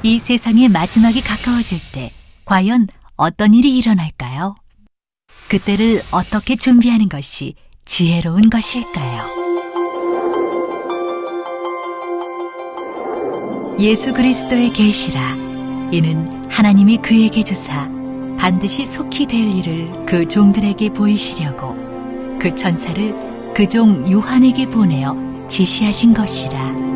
이 세상의 마지막이 가까워질 때 과연 어떤 일이 일어날까요? 그때를 어떻게 준비하는 것이 지혜로운 것일까요? 예수 그리스도의 계시라. 이는 하나님이 그에게 주사 반드시 속히 될 일을 그 종들에게 보이시려고 그 천사를 그 종 요한에게 보내어 지시하신 것이라.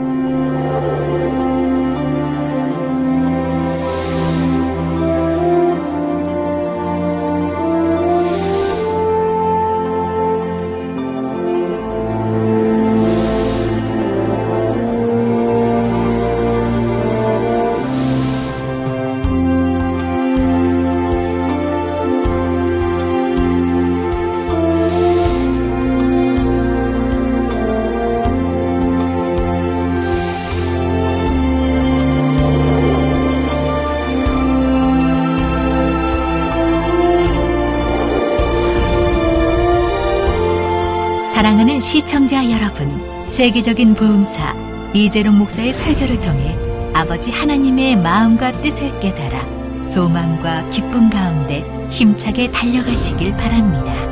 사랑하는 시청자 여러분, 세계적인 보험사 이재룡 목사의 설교를 통해 아버지 하나님의 마음과 뜻을 깨달아 소망과 기쁨 가운데 힘차게 달려가시길 바랍니다.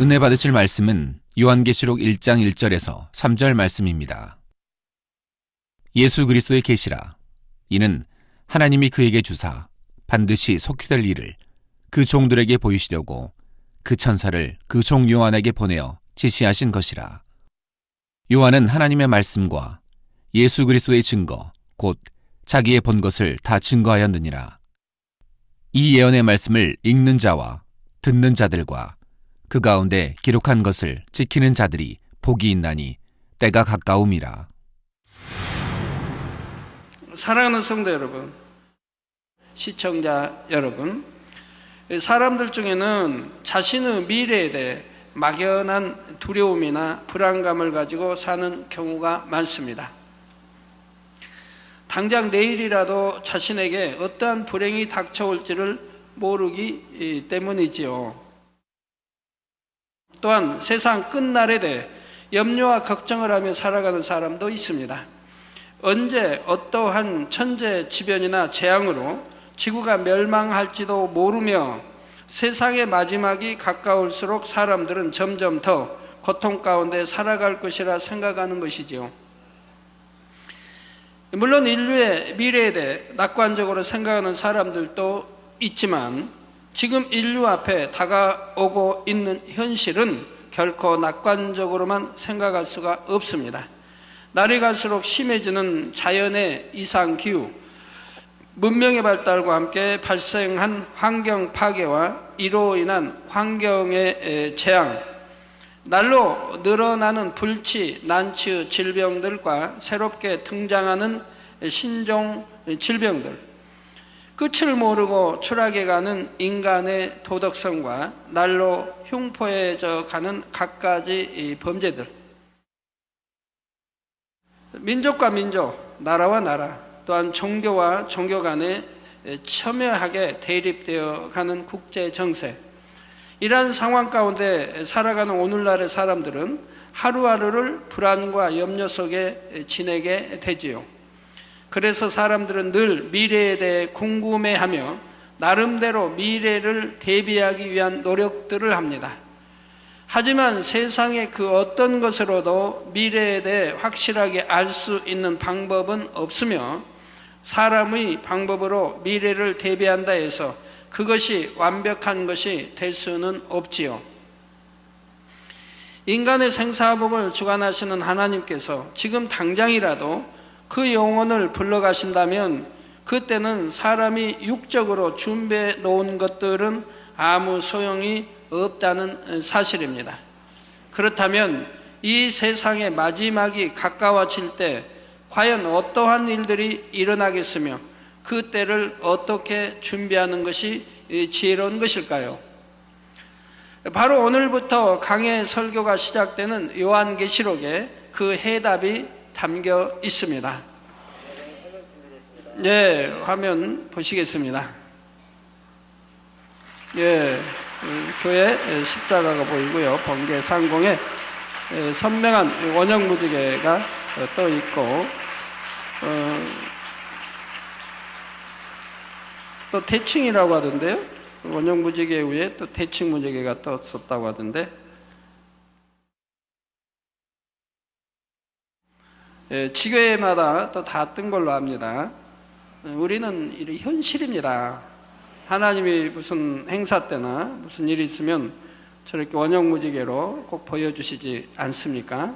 은혜 받으실 말씀은 요한계시록 1장 1절에서 3절 말씀입니다. 예수 그리스도의 계시라. 이는 하나님이 그에게 주사 반드시 속히 될 일을 그 종들에게 보이시려고 그 천사를 그 종 요한에게 보내어 지시하신 것이라. 요한은 하나님의 말씀과 예수 그리스도의 증거 곧 자기의 본 것을 다 증거하였느니라. 이 예언의 말씀을 읽는 자와 듣는 자들과 그 가운데 기록한 것을 지키는 자들이 복이 있나니 때가 가까움이라. 사랑하는 성도 여러분, 시청자 여러분, 사람들 중에는 자신의 미래에 대해 막연한 두려움이나 불안감을 가지고 사는 경우가 많습니다. 당장 내일이라도 자신에게 어떠한 불행이 닥쳐올지를 모르기 때문이지요. 또한 세상 끝날에 대해 염려와 걱정을 하며 살아가는 사람도 있습니다. 언제 어떠한 천재지변이나 재앙으로 지구가 멸망할지도 모르며 세상의 마지막이 가까울수록 사람들은 점점 더 고통 가운데 살아갈 것이라 생각하는 것이지요. 물론 인류의 미래에 대해 낙관적으로 생각하는 사람들도 있지만 지금 인류 앞에 다가오고 있는 현실은 결코 낙관적으로만 생각할 수가 없습니다. 날이 갈수록 심해지는 자연의 이상기후, 문명의 발달과 함께 발생한 환경 파괴와 이로 인한 환경의 재앙, 날로 늘어나는 불치, 난치 질병들과 새롭게 등장하는 신종 질병들, 끝을 모르고 추락해가는 인간의 도덕성과 날로 흉포해져 가는 갖가지 범죄들, 민족과 민족, 나라와 나라, 또한 종교와 종교 간에 첨예하게 대립되어 가는 국제 정세, 이러한 상황 가운데 살아가는 오늘날의 사람들은 하루하루를 불안과 염려 속에 지내게 되지요. 그래서 사람들은 늘 미래에 대해 궁금해하며 나름대로 미래를 대비하기 위한 노력들을 합니다. 하지만 세상의 그 어떤 것으로도 미래에 대해 확실하게 알 수 있는 방법은 없으며 사람의 방법으로 미래를 대비한다 해서 그것이 완벽한 것이 될 수는 없지요. 인간의 생사복을 주관하시는 하나님께서 지금 당장이라도 그 영혼을 불러가신다면 그때는 사람이 육적으로 준비해 놓은 것들은 아무 소용이 없다는 사실입니다. 그렇다면 이 세상의 마지막이 가까워질 때 과연 어떠한 일들이 일어나겠으며 그 때를 어떻게 준비하는 것이 지혜로운 것일까요? 바로 오늘부터 강해 설교가 시작되는 요한계시록에 그 해답이 담겨 있습니다. 예, 화면 보시겠습니다. 예, 교회 십자가가 보이고요. 번개 상공에 선명한 원형 무지개가 떠 있고, 또 대칭이라고 하던데요. 원형 무지개 위에 또 대칭 무지개가 떴었다고 하던데, 지교회마다 또 다 뜬 걸로 압니다. 우리는 이 현실입니다. 하나님이 무슨 행사 때나 무슨 일이 있으면 저렇게 원형 무지개로 꼭 보여주시지 않습니까?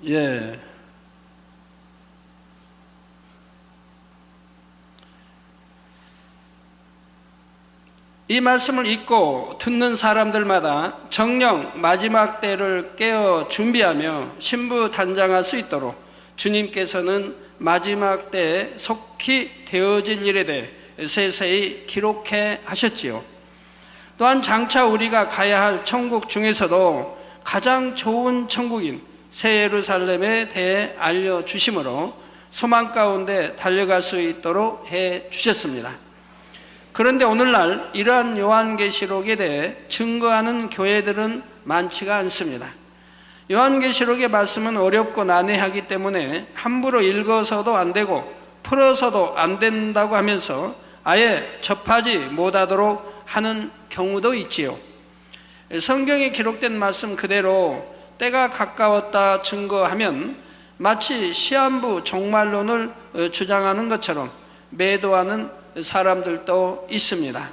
예. 이 말씀을 읽고 듣는 사람들마다 정녕 마지막 때를 깨어 준비하며 신부단장할 수 있도록 주님께서는 마지막 때에 속히 되어질 일에 대해 세세히 기록해 하셨지요. 또한 장차 우리가 가야 할 천국 중에서도 가장 좋은 천국인 새 예루살렘에 대해 알려주심으로 소망 가운데 달려갈 수 있도록 해 주셨습니다. 그런데 오늘날 이러한 요한계시록에 대해 증거하는 교회들은 많지가 않습니다. 요한계시록의 말씀은 어렵고 난해하기 때문에 함부로 읽어서도 안 되고 풀어서도 안 된다고 하면서 아예 접하지 못하도록 하는 경우도 있지요. 성경에 기록된 말씀 그대로 때가 가까웠다 증거하면 마치 시한부 종말론을 주장하는 것처럼 매도하는 사람들도 있습니다.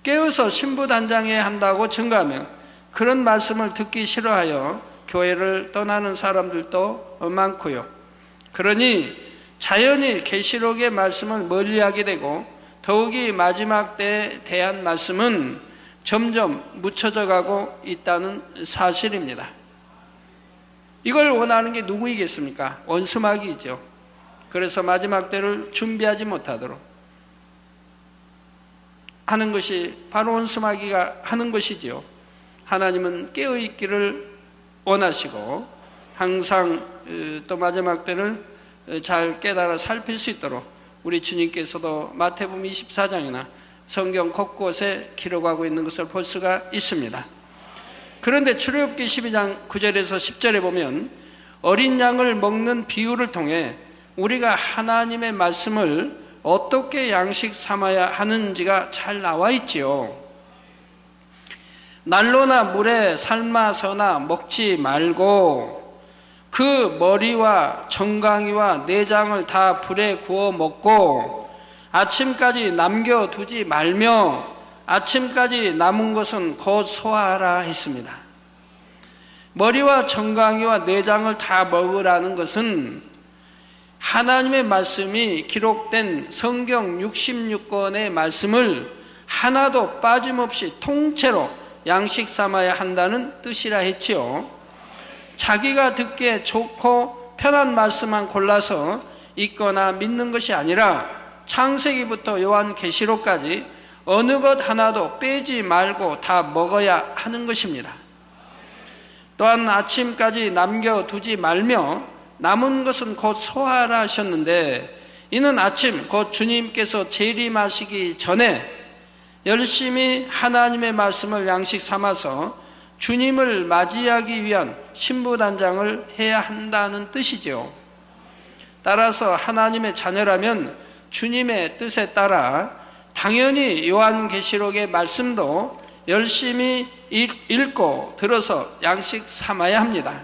깨어서 신부단장해야 한다고 증거하면 그런 말씀을 듣기 싫어하여 교회를 떠나는 사람들도 많고요. 그러니 자연히 계시록의 말씀을 멀리하게 되고 더욱이 마지막 때에 대한 말씀은 점점 묻혀져 가고 있다는 사실입니다. 이걸 원하는 게 누구이겠습니까? 원수마귀이죠. 그래서 마지막 때를 준비하지 못하도록 하는 것이 바로 원수마귀가 하는 것이지요. 하나님은 깨어있기를 원하시고 항상 또 마지막 때를 잘 깨달아 살필 수 있도록 우리 주님께서도 마태복음 24장이나 성경 곳곳에 기록하고 있는 것을 볼 수가 있습니다. 그런데 출애굽기 12장 9절에서 10절에 보면 어린 양을 먹는 비유를 통해 우리가 하나님의 말씀을 어떻게 양식 삼아야 하는지가 잘 나와 있지요. 난로나 물에 삶아서나 먹지 말고 그 머리와 정강이와 내장을 다 불에 구워 먹고 아침까지 남겨두지 말며 아침까지 남은 것은 곧 소화하라 했습니다. 머리와 정강이와 내장을 다 먹으라는 것은 하나님의 말씀이 기록된 성경 66권의 말씀을 하나도 빠짐없이 통째로 양식 삼아야 한다는 뜻이라 했지요. 자기가 듣기에 좋고 편한 말씀만 골라서 읽거나 믿는 것이 아니라 창세기부터 요한계시록까지 어느 것 하나도 빼지 말고 다 먹어야 하는 것입니다. 또한 아침까지 남겨두지 말며 남은 것은 곧 소화하라 하셨는데 이는 아침 곧 주님께서 재림하시기 전에 열심히 하나님의 말씀을 양식 삼아서 주님을 맞이하기 위한 신부단장을 해야 한다는 뜻이죠. 따라서 하나님의 자녀라면 주님의 뜻에 따라 당연히 요한계시록의 말씀도 열심히 읽고 들어서 양식 삼아야 합니다.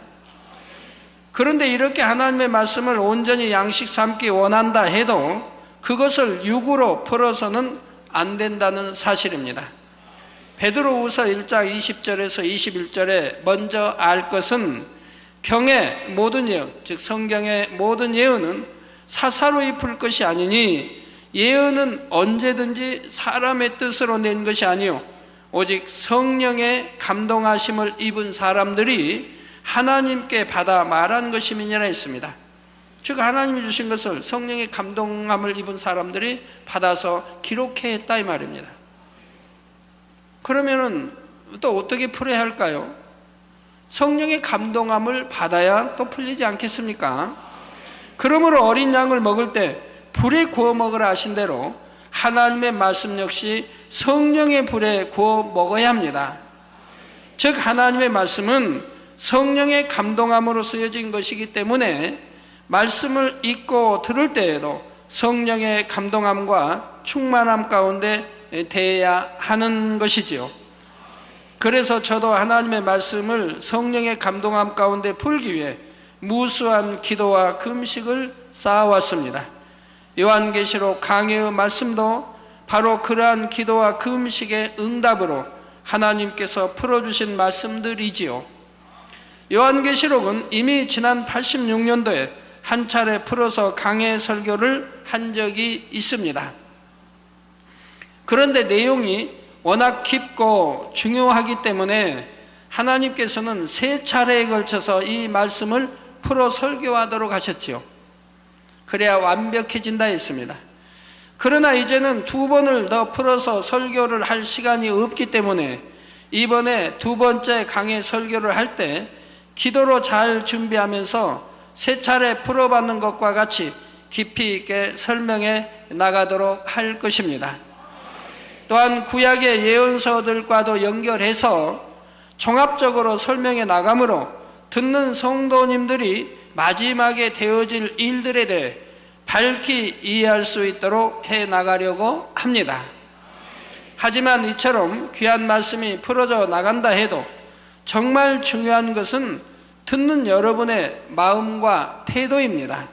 그런데 이렇게 하나님의 말씀을 온전히 양식 삼기 원한다 해도 그것을 육으로 풀어서는 안 된다는 사실입니다. 베드로후서 1장 20절에서 21절에 먼저 알 것은 경의 모든 예언, 즉 성경의 모든 예언은 사사로이 풀 것이 아니니 예언은 언제든지 사람의 뜻으로 낸 것이 아니요 오직 성령의 감동하심을 입은 사람들이 하나님께 받아 말한 것임이니라 했습니다. 즉 하나님이 주신 것을 성령의 감동함을 입은 사람들이 받아서 기록해 했다 이 말입니다. 그러면은 또 어떻게 풀어야 할까요? 성령의 감동함을 받아야 또 풀리지 않겠습니까? 그러므로 어린 양을 먹을 때 불에 구워 먹으라 하신 대로 하나님의 말씀 역시 성령의 불에 구워 먹어야 합니다. 즉 하나님의 말씀은 성령의 감동함으로 쓰여진 것이기 때문에 말씀을 읽고 들을 때에도 성령의 감동함과 충만함 가운데 대해야 하는 것이지요. 그래서 저도 하나님의 말씀을 성령의 감동함 가운데 풀기 위해 무수한 기도와 금식을 쌓아왔습니다. 요한계시록 강해의 말씀도 바로 그러한 기도와 금식의 응답으로 하나님께서 풀어주신 말씀들이지요. 요한계시록은 이미 지난 86년도에 한 차례 풀어서 강해 설교를 한 적이 있습니다. 그런데 내용이 워낙 깊고 중요하기 때문에 하나님께서는 3차례에 걸쳐서 이 말씀을 풀어 설교하도록 하셨지요. 그래야 완벽해진다 했습니다. 그러나 이제는 2번을 더 풀어서 설교를 할 시간이 없기 때문에 이번에 2번째 강해 설교를 할 때 기도로 잘 준비하면서 3차례 풀어받는 것과 같이 깊이 있게 설명해 나가도록 할 것입니다. 또한 구약의 예언서들과도 연결해서 종합적으로 설명해 나가므로 듣는 성도님들이 마지막에 되어질 일들에 대해 밝히 이해할 수 있도록 해 나가려고 합니다. 하지만 이처럼 귀한 말씀이 풀어져 나간다 해도 정말 중요한 것은 듣는 여러분의 마음과 태도입니다.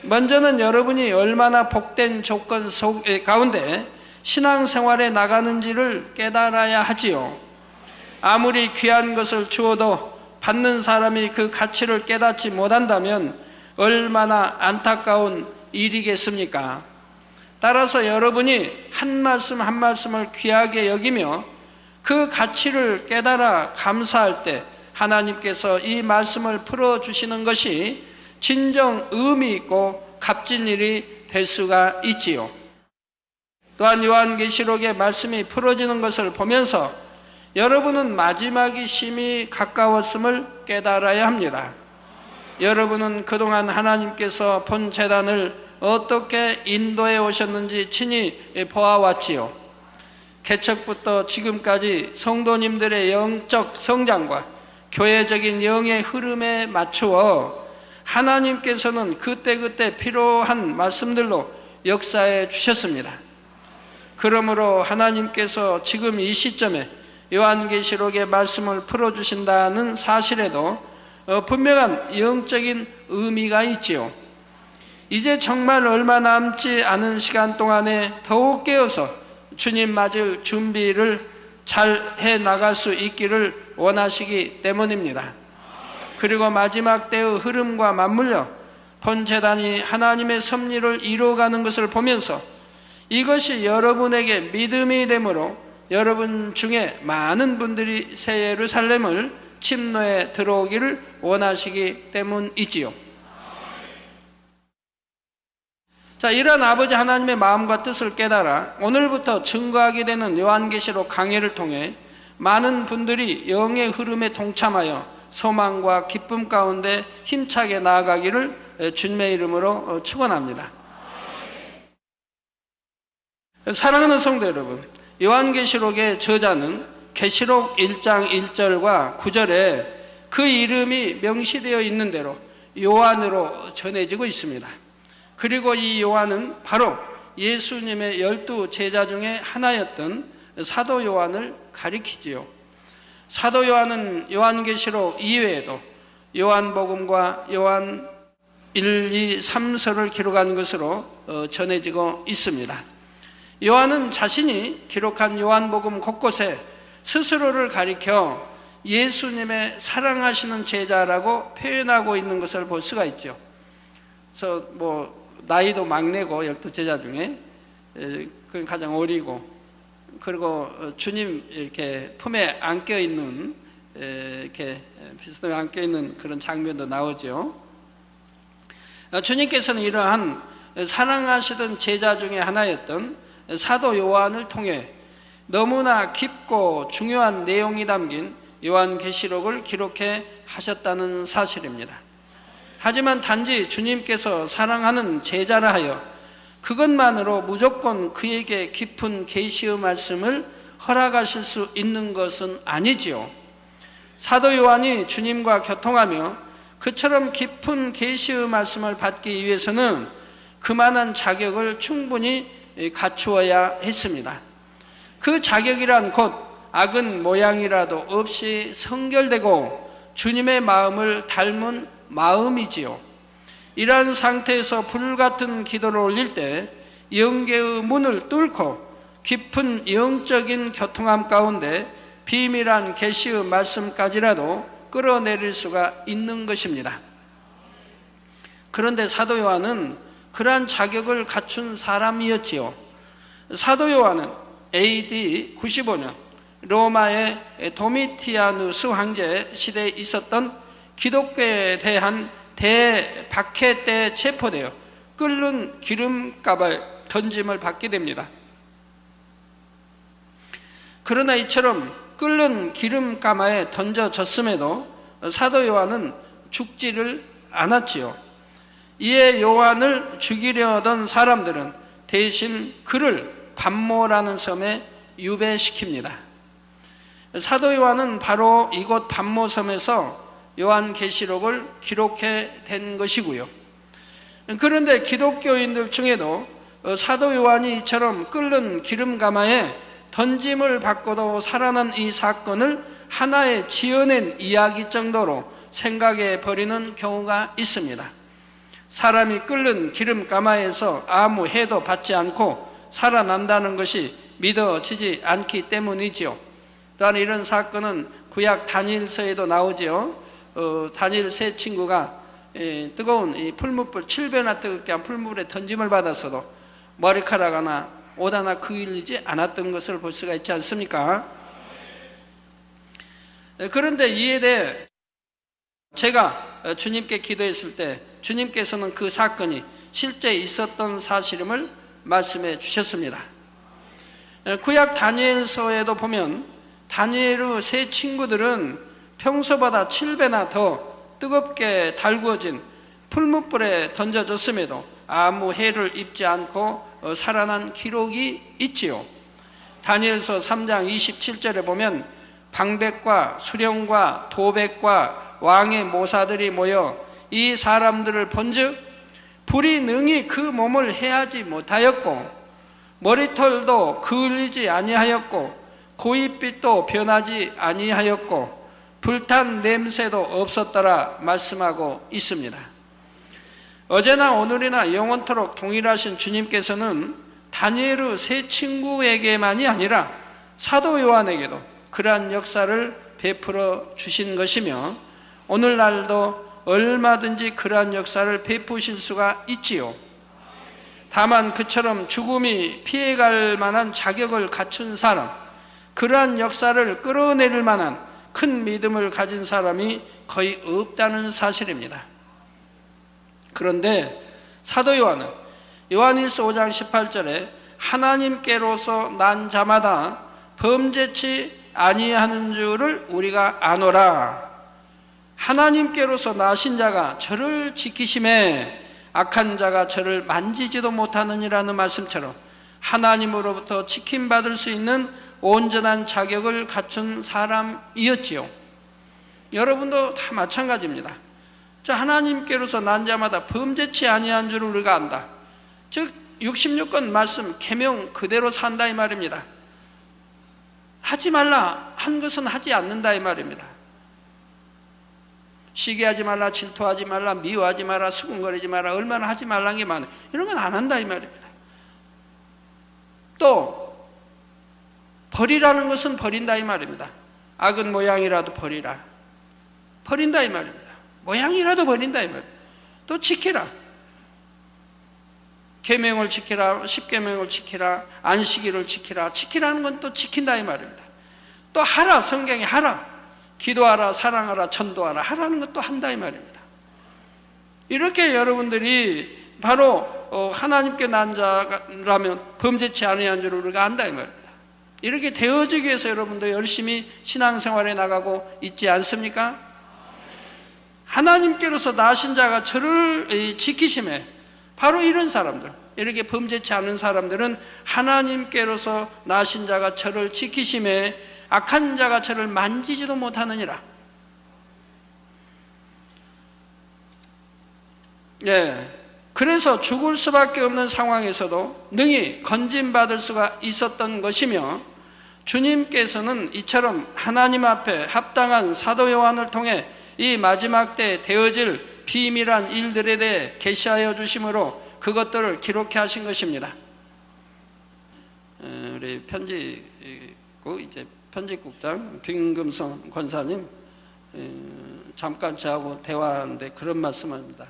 먼저는 여러분이 얼마나 복된 조건 가운데 신앙생활에 나가는지를 깨달아야 하지요. 아무리 귀한 것을 주어도 받는 사람이 그 가치를 깨닫지 못한다면 얼마나 안타까운 일이겠습니까? 따라서 여러분이 한 말씀 한 말씀을 귀하게 여기며 그 가치를 깨달아 감사할 때 하나님께서 이 말씀을 풀어주시는 것이 진정 의미 있고 값진 일이 될 수가 있지요. 또한 요한계시록의 말씀이 풀어지는 것을 보면서 여러분은 마지막이 심히 가까웠음을 깨달아야 합니다. 여러분은 그동안 하나님께서 본 재단을 어떻게 인도해 오셨는지 친히 보아왔지요. 개척부터 지금까지 성도님들의 영적 성장과 교회적인 영의 흐름에 맞추어 하나님께서는 그때그때 필요한 말씀들로 역사해 주셨습니다. 그러므로 하나님께서 지금 이 시점에 요한계시록의 말씀을 풀어주신다는 사실에도 분명한 영적인 의미가 있지요. 이제 정말 얼마 남지 않은 시간 동안에 더욱 깨어서 주님 맞을 준비를 잘 해 나갈 수 있기를 원하시기 때문입니다. 그리고 마지막 때의 흐름과 맞물려 본재단이 하나님의 섭리를 이루어가는 것을 보면서 이것이 여러분에게 믿음이 되므로 여러분 중에 많은 분들이 새 예루살렘을 침노에 들어오기를 원하시기 때문이지요. 자, 이런 아버지 하나님의 마음과 뜻을 깨달아 오늘부터 증거하게 되는 요한계시록 강해를 통해 많은 분들이 영의 흐름에 동참하여 소망과 기쁨 가운데 힘차게 나아가기를 주님의 이름으로 축원합니다. 사랑하는 성도 여러분, 요한계시록의 저자는 계시록 1장 1절과 9절에 그 이름이 명시되어 있는 대로 요한으로 전해지고 있습니다. 그리고 이 요한은 바로 예수님의 12 제자 중에 하나였던 사도 요한을 가리키지요. 사도 요한은 요한계시록 이외에도 요한복음과 요한 1, 2, 3서를 기록한 것으로 전해지고 있습니다. 요한은 자신이 기록한 요한복음 곳곳에 스스로를 가리켜 예수님의 사랑하시는 제자라고 표현하고 있는 것을 볼 수가 있죠. 그래서 나이도 막내고 12 제자 중에 가장 어리고, 그리고 주님 이렇게 품에 안겨 있는, 이렇게 비스듬히 안겨 있는 그런 장면도 나오죠. 주님께서는 이러한 사랑하시던 제자 중에 하나였던 사도 요한을 통해 너무나 깊고 중요한 내용이 담긴 요한계시록을 기록해 하셨다는 사실입니다. 하지만 단지 주님께서 사랑하는 제자라 하여 그것만으로 무조건 그에게 깊은 계시의 말씀을 허락하실 수 있는 것은 아니지요. 사도 요한이 주님과 교통하며 그처럼 깊은 계시의 말씀을 받기 위해서는 그만한 자격을 충분히 갖추어야 했습니다. 그 자격이란 곧 악은 모양이라도 없이 성결되고 주님의 마음을 닮은 마음이지요. 이러한 상태에서 불같은 기도를 올릴 때 영계의 문을 뚫고 깊은 영적인 교통함 가운데 비밀한 계시의 말씀까지라도 끌어내릴 수가 있는 것입니다. 그런데 사도 요한은 그러한 자격을 갖춘 사람이었지요. 사도 요한은 AD 95년 로마의 도미티아누스 황제 시대에 있었던 기독교에 대한 대박해 때 체포되어 끓는 기름값을 던짐을 받게 됩니다. 그러나 이처럼 끓는 기름가마에 던져졌음에도 사도 요한은 죽지를 않았지요. 이에 요한을 죽이려 하던 사람들은 대신 그를 반모라는 섬에 유배시킵니다. 사도 요한은 바로 이곳 반모섬에서 요한계시록을 기록해 된 것이고요. 그런데 기독교인들 중에도 사도 요한이 이처럼 끓는 기름가마에 던짐을 받고도 살아난 이 사건을 하나의 지어낸 이야기 정도로 생각해 버리는 경우가 있습니다. 사람이 끓는 기름가마에서 아무 해도 받지 않고 살아난다는 것이 믿어지지 않기 때문이지요. 또한 이런 사건은 구약 다니엘서에도 나오지요. 다니엘 세 친구가 뜨거운 이 풀무불 7배나 뜨겁게 한 풀물에 던짐을 받았어도 머리카락 하나 옷 하나 그을리지 않았던 것을 볼 수가 있지 않습니까? 그런데 이에 대해 제가 주님께 기도했을 때 주님께서는 그 사건이 실제 있었던 사실임을 말씀해 주셨습니다. 구약 다니엘서에도 보면 다니엘의 세 친구들은 평소보다 7배나 더 뜨겁게 달구어진 풀무불에 던져졌음에도 아무 해를 입지 않고 살아난 기록이 있지요. 다니엘서 3장 27절에 보면 방백과 수령과 도백과 왕의 모사들이 모여 이 사람들을 본즉 불이 능히 그 몸을 해하지 못하였고 머리털도 그을리지 아니하였고 고깃빛도 변하지 아니하였고 불탄 냄새도 없었더라 말씀하고 있습니다. 어제나 오늘이나 영원토록 동일하신 주님께서는 다니엘의 세 친구에게만이 아니라 사도 요한에게도 그러한 역사를 베풀어 주신 것이며 오늘날도 얼마든지 그러한 역사를 베푸실 수가 있지요. 다만 그처럼 죽음이 피해갈 만한 자격을 갖춘 사람, 그러한 역사를 끌어내릴 만한 큰 믿음을 가진 사람이 거의 없다는 사실입니다. 그런데 사도 요한은 요한일서 5장 18절에 하나님께로서 난 자마다 범죄치 아니하는 줄을 우리가 아노라. 하나님께로서 나신 자가 저를 지키심에 악한 자가 저를 만지지도 못하느니라는 말씀처럼 하나님으로부터 지킴받을 수 있는 온전한 자격을 갖춘 사람이었지요. 여러분도 다 마찬가지입니다. 저 하나님께로서 난 자마다 범죄치 아니한 줄을 우리가 안다. 즉 66권 말씀 계명 그대로 산다 이 말입니다. 하지 말라 한 것은 하지 않는다 이 말입니다. 시기하지 말라, 질투하지 말라, 미워하지 마라, 수군거리지 마라, 얼마나 하지 말라는 게 많아요. 이런 건 안 한다 이 말입니다. 또 버리라는 것은 버린다 이 말입니다. 악은 모양이라도 버리라. 버린다 이 말입니다. 모양이라도 버린다 이 말입니다. 또 지키라. 계명을 지키라, 십계명을 지키라, 안식일을 지키라. 지키라는 건 또 지킨다 이 말입니다. 또 하라, 성경에 하라. 기도하라, 사랑하라, 전도하라. 하라는 것도 한다 이 말입니다. 이렇게 여러분들이 바로 하나님께 난 자라면 범죄치 아니한 줄 우리가 안다 이 말입니다. 이렇게 되어지기 위해서 여러분도 열심히 신앙생활에 나가고 있지 않습니까? 하나님께로서 나신 자가 저를 지키심에 바로 이런 사람들, 이렇게 범죄치 않은 사람들은 하나님께로서 나신 자가 저를 지키심에 악한 자가 저를 만지지도 못하느니라. 예. 그래서 죽을 수밖에 없는 상황에서도 능히 건진받을 수가 있었던 것이며, 주님께서는 이처럼 하나님 앞에 합당한 사도 요한을 통해 이 마지막 때에 되어질 비밀한 일들에 대해 계시하여 주심으로 그것들을 기록해 하신 것입니다. 우리 편집국장 빈금성 권사님 잠깐 저하고 대화하는데 그런 말씀합니다.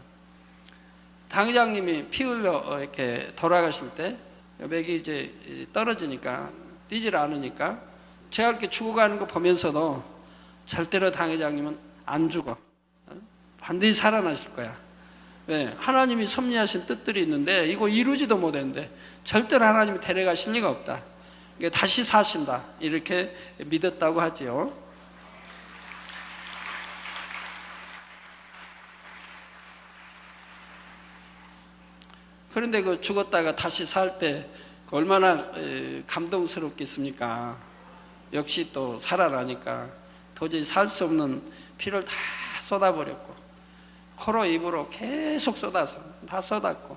당회장님이 피 흘려 이렇게 돌아가실 때 맥이 이제 떨어지니까 뛰질 않으니까 제가 이렇게 죽어가는 거 보면서도 절대로 당회장님은 안 죽어. 반드시 살아나실 거야. 왜? 하나님이 섭리하신 뜻들이 있는데 이거 이루지도 못했는데 절대로 하나님이 데려가실 리가 없다. 다시 사신다. 이렇게 믿었다고 하지요. 그런데 그 죽었다가 다시 살 때 얼마나 감동스럽겠습니까? 역시 또 살아나니까 도저히 살 수 없는 피를 다 쏟아버렸고, 코로 입으로 계속 쏟아서 다 쏟았고,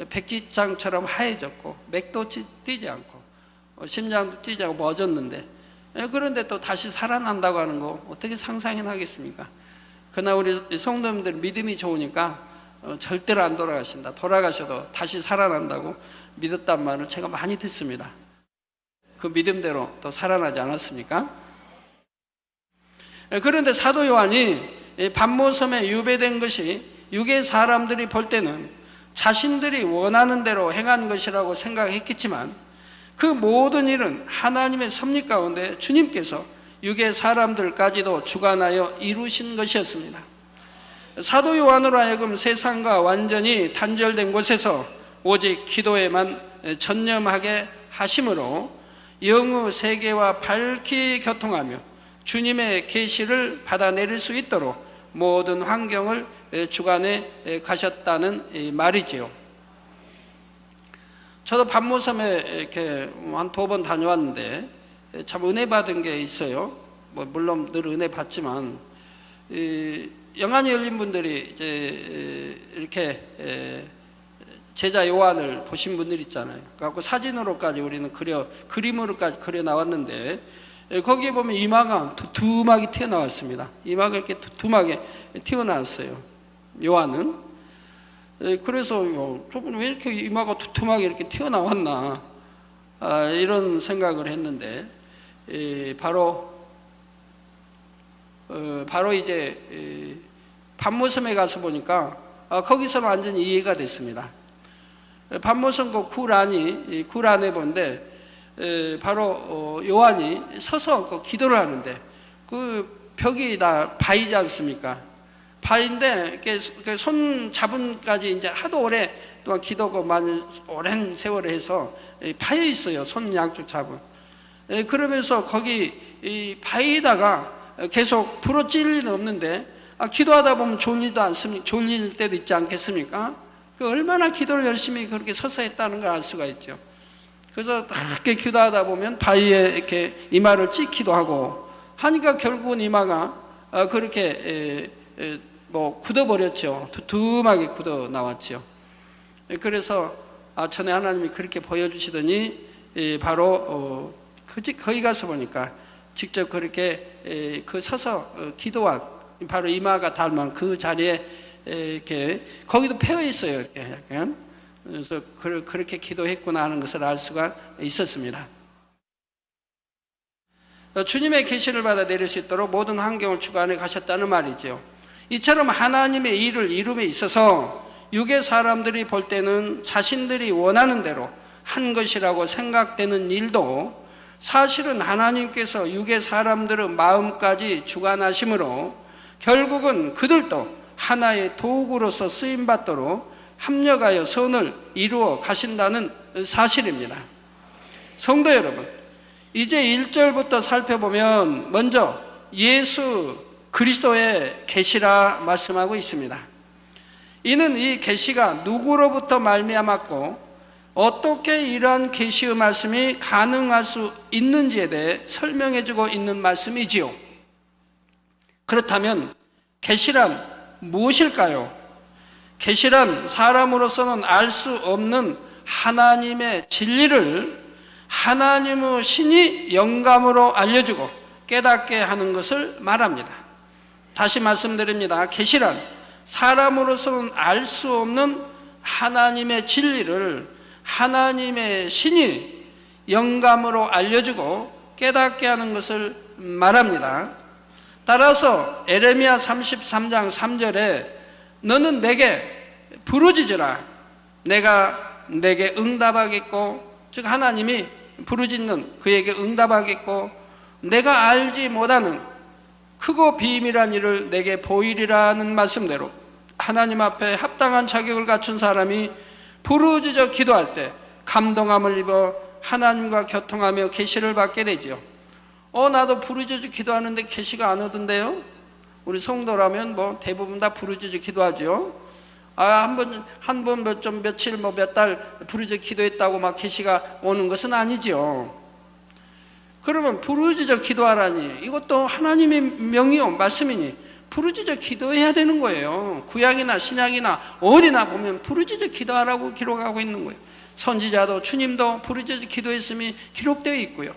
백지장처럼 하얘졌고, 맥도 뛰지 않고, 심장도 뛰지 않고 멎었는데, 그런데 또 다시 살아난다고 하는 거 어떻게 상상이나 하겠습니까? 그러나 우리 성도님들 믿음이 좋으니까 절대로 안 돌아가신다. 돌아가셔도 다시 살아난다고 믿었단 말을 제가 많이 듣습니다. 그 믿음대로 또 살아나지 않았습니까? 그런데 사도 요한이 반모섬에 유배된 것이 육의 사람들이 볼 때는 자신들이 원하는 대로 행한 것이라고 생각했겠지만, 그 모든 일은 하나님의 섭리 가운데 주님께서 육의 사람들까지도 주관하여 이루신 것이었습니다. 사도 요한으로 하여금 세상과 완전히 단절된 곳에서 오직 기도에만 전념하게 하심으로 영의 세계와 밝히 교통하며 주님의 계시를 받아내릴 수 있도록 모든 환경을 주관해 가셨다는 말이지요. 저도 반모섬에 이렇게 한 2번 다녀왔는데 참 은혜 받은 게 있어요. 물론 늘 은혜 받지만, 영안이 열린 분들이 이제 이렇게 제자 요한을 보신 분들 있잖아요. 그래갖고 사진으로까지 우리는 그림으로까지 그려 나왔는데, 거기에 보면 이마가 두툼하게 튀어나왔습니다. 이마가 이렇게 두툼하게 튀어나왔어요, 요한은. 그래서 저분 왜 이렇게 이마가 두툼하게 이렇게 튀어나왔나, 이런 생각을 했는데, 바로 이제 반모섬에 가서 보니까 거기서는 완전히 이해가 됐습니다. 반모섬 그 굴 안에 본데 바로 요한이 서서 기도를 하는데, 그 벽이 다 바위지 않습니까? 바위인데 이렇게 손 잡은까지 이제 하도 오랫동안 기도고 많은 오랜 세월을 해서 파여 있어요, 손 양쪽 잡은. 그러면서 거기 이 바위에다가 계속 불어 찔 일은 없는데, 기도하다 보면 졸리도 않습니까? 졸릴 때도 있지 않겠습니까? 그 얼마나 기도를 열심히 그렇게 서서 했다는 걸 알 수가 있죠. 그래서 그렇게 기도하다 보면 바위에 이렇게 이마를 찍기도 하고 하니까 결국은 이마가 그렇게 굳어버렸죠. 두툼하게 굳어 나왔죠. 그래서 전에 하나님이 그렇게 보여주시더니 바로 거기 가서 보니까 직접 그렇게 서서 기도한 바로 이마가 닮은 그 자리에 이렇게 거기도 패여 있어요. 이렇게 약간. 그래서 그렇게 기도했구나 하는 것을 알 수가 있었습니다. 주님의 계시를 받아 내릴 수 있도록 모든 환경을 주관해 가셨다는 말이죠. 이처럼 하나님의 일을 이룸에 있어서 육의 사람들이 볼 때는 자신들이 원하는 대로 한 것이라고 생각되는 일도 사실은 하나님께서 육의 사람들의 마음까지 주관하심으로 결국은 그들도 하나의 도구로서 쓰임받도록 합력하여 선을 이루어 가신다는 사실입니다. 성도 여러분, 이제 1절부터 살펴보면 먼저 예수 그리스도의 계시라 말씀하고 있습니다. 이는 이 계시가 누구로부터 말미암았고 어떻게 이러한 계시의 말씀이 가능할 수 있는지에 대해 설명해주고 있는 말씀이지요. 그렇다면 계시란 무엇일까요? 계시란 사람으로서는 알 수 없는 하나님의 진리를 하나님의 신이 영감으로 알려주고 깨닫게 하는 것을 말합니다. 다시 말씀드립니다. 계시란 사람으로서는 알 수 없는 하나님의 진리를 하나님의 신이 영감으로 알려주고 깨닫게 하는 것을 말합니다. 따라서 에레미야 33장 3절에 너는 내게 부르짖으라 내가 내게 응답하겠고, 즉 하나님이 부르짖는 그에게 응답하겠고 내가 알지 못하는 크고 비밀한 일을 내게 보이리라는 말씀대로 하나님 앞에 합당한 자격을 갖춘 사람이 부르짖어 기도할 때 감동함을 입어 하나님과 교통하며 계시를 받게 되죠. 나도 부르짖어 기도하는데 계시가 안 오던데요? 우리 성도라면 뭐 대부분 다 부르짖어 기도하죠. 한 번 며칠 몇 달 부르짖어 기도했다고 막 계시가 오는 것은 아니죠. 그러면 부르짖어 기도하라니 이것도 하나님의 명이요 말씀이니 부르짖어 기도해야 되는 거예요. 구약이나 신약이나 어디나 보면 부르짖어 기도하라고 기록하고 있는 거예요. 선지자도 주님도 부르짖어 기도했음이 기록되어 있고요.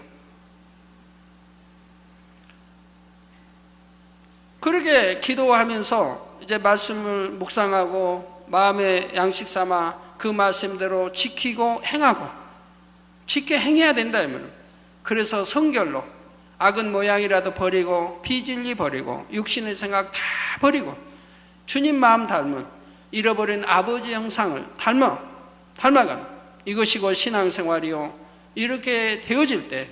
그렇게 기도하면서 이제 말씀을 묵상하고 마음의 양식 삼아 그 말씀대로 지키고 행하고 지켜 행해야 된다 이면. 그래서 성결로 악은 모양이라도 버리고 비진리 버리고 육신의 생각 다 버리고 주님 마음 닮은 잃어버린 아버지 형상을 닮아가는 이것이 곧 신앙생활이요. 이렇게 되어질 때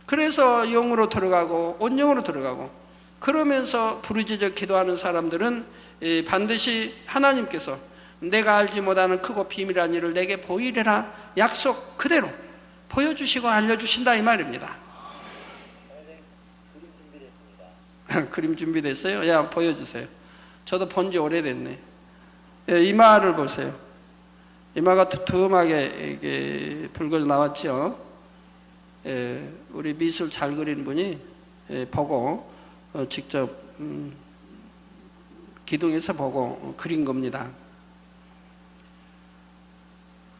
그래서 영으로 들어가고 온영으로 들어가고 그러면서 부르짖어 기도하는 사람들은 반드시 하나님께서 내가 알지 못하는 크고 비밀한 일을 내게 보이리라 약속 그대로 보여주시고 알려주신다 이 말입니다. 그림 준비됐어요? 야, 보여주세요. 저도 본 지 오래됐네. 이마를 보세요. 이마가 두툼하게 이게 붉어져 나왔죠. 우리 미술 잘 그리는 분이 보고 직접 기둥에서 보고 그린 겁니다.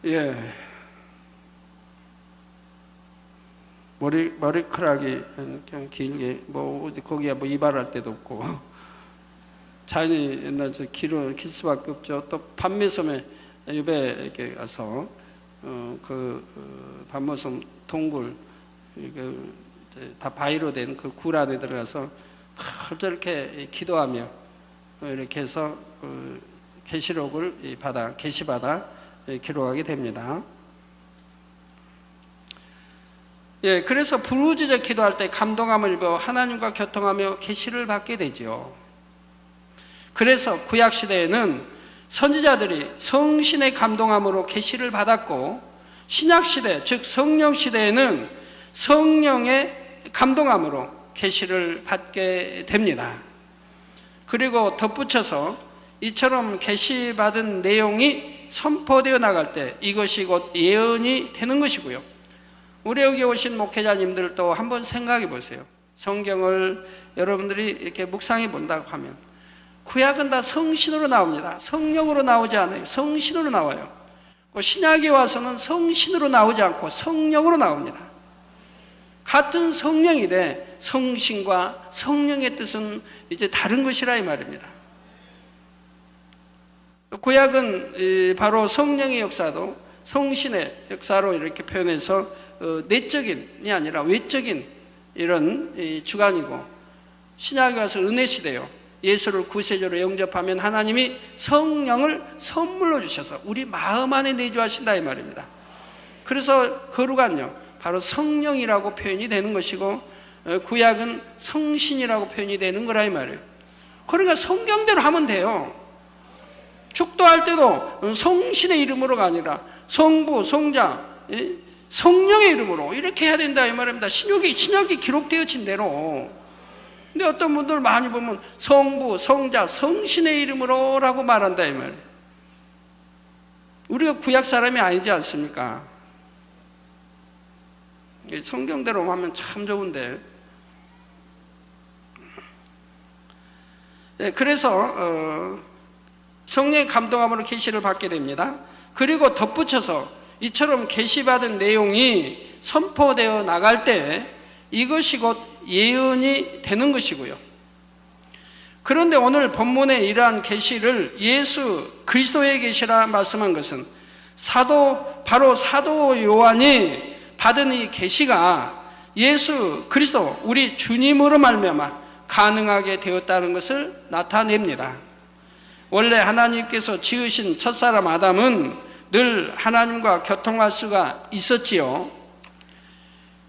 예. 머리카락이 그냥 길게 거기에 이발할 데도 없고 자연이 옛날 길 수밖에 없죠. 또 밤매섬에 옆에 이렇게 가서 밤매섬 동굴 다 바위로 된 그 굴 안에 들어가서 저렇게 기도하며 이렇게 해서 계시록을 계시받아 기록하게 됩니다. 예, 그래서 부르짖어 기도할 때 감동함을 입어 하나님과 교통하며 계시를 받게 되죠. 그래서 구약 시대에는 선지자들이 성신의 감동함으로 계시를 받았고 신약 시대, 즉 성령 시대에는 성령의 감동함으로 계시를 받게 됩니다. 그리고 덧붙여서 이처럼 계시받은 내용이 선포되어 나갈 때 이것이 곧 예언이 되는 것이고요. 우리 여기 오신 목회자님들도 한번 생각해 보세요. 성경을 여러분들이 이렇게 묵상해 본다고 하면 구약은 다 성신으로 나옵니다. 성령으로 나오지 않아요. 성신으로 나와요. 신약에 와서는 성신으로 나오지 않고 성령으로 나옵니다. 같은 성령인데 성신과 성령의 뜻은 이제 다른 것이라 이 말입니다. 구약은 바로 성령의 역사도 성신의 역사로 이렇게 표현해서 내적인이 아니라 외적인 이런 주관이고 신약에 와서 은혜 시대요. 예수를 구세주로 영접하면 하나님이 성령을 선물로 주셔서 우리 마음 안에 내주하신다 이 말입니다. 그래서 거룩한요 바로 성령이라고 표현이 되는 것이고 구약은 성신이라고 표현이 되는 거라 이 말이에요. 그러니까 성경대로 하면 돼요. 축도할 때도 성신의 이름으로가 아니라 성부, 성자, 성령의 이름으로 이렇게 해야 된다 이 말입니다. 신약이 기록되어진 대로. 근데 어떤 분들 많이 보면 성부, 성자, 성신의 이름으로라고 말한다 이 말이에요. 우리가 구약 사람이 아니지 않습니까? 성경대로 하면 참 좋은데. 그래서 성령의 감동함으로 계시를 받게 됩니다. 그리고 덧붙여서 이처럼 계시받은 내용이 선포되어 나갈 때 이것이 곧 예언이 되는 것이고요. 그런데 오늘 본문의 이러한 계시를 예수 그리스도의 계시라 말씀한 것은 바로 사도 요한이 받은 이 계시가 예수 그리스도 우리 주님으로 말미암아 가능하게 되었다는 것을 나타냅니다. 원래 하나님께서 지으신 첫사람 아담은 늘 하나님과 교통할 수가 있었지요.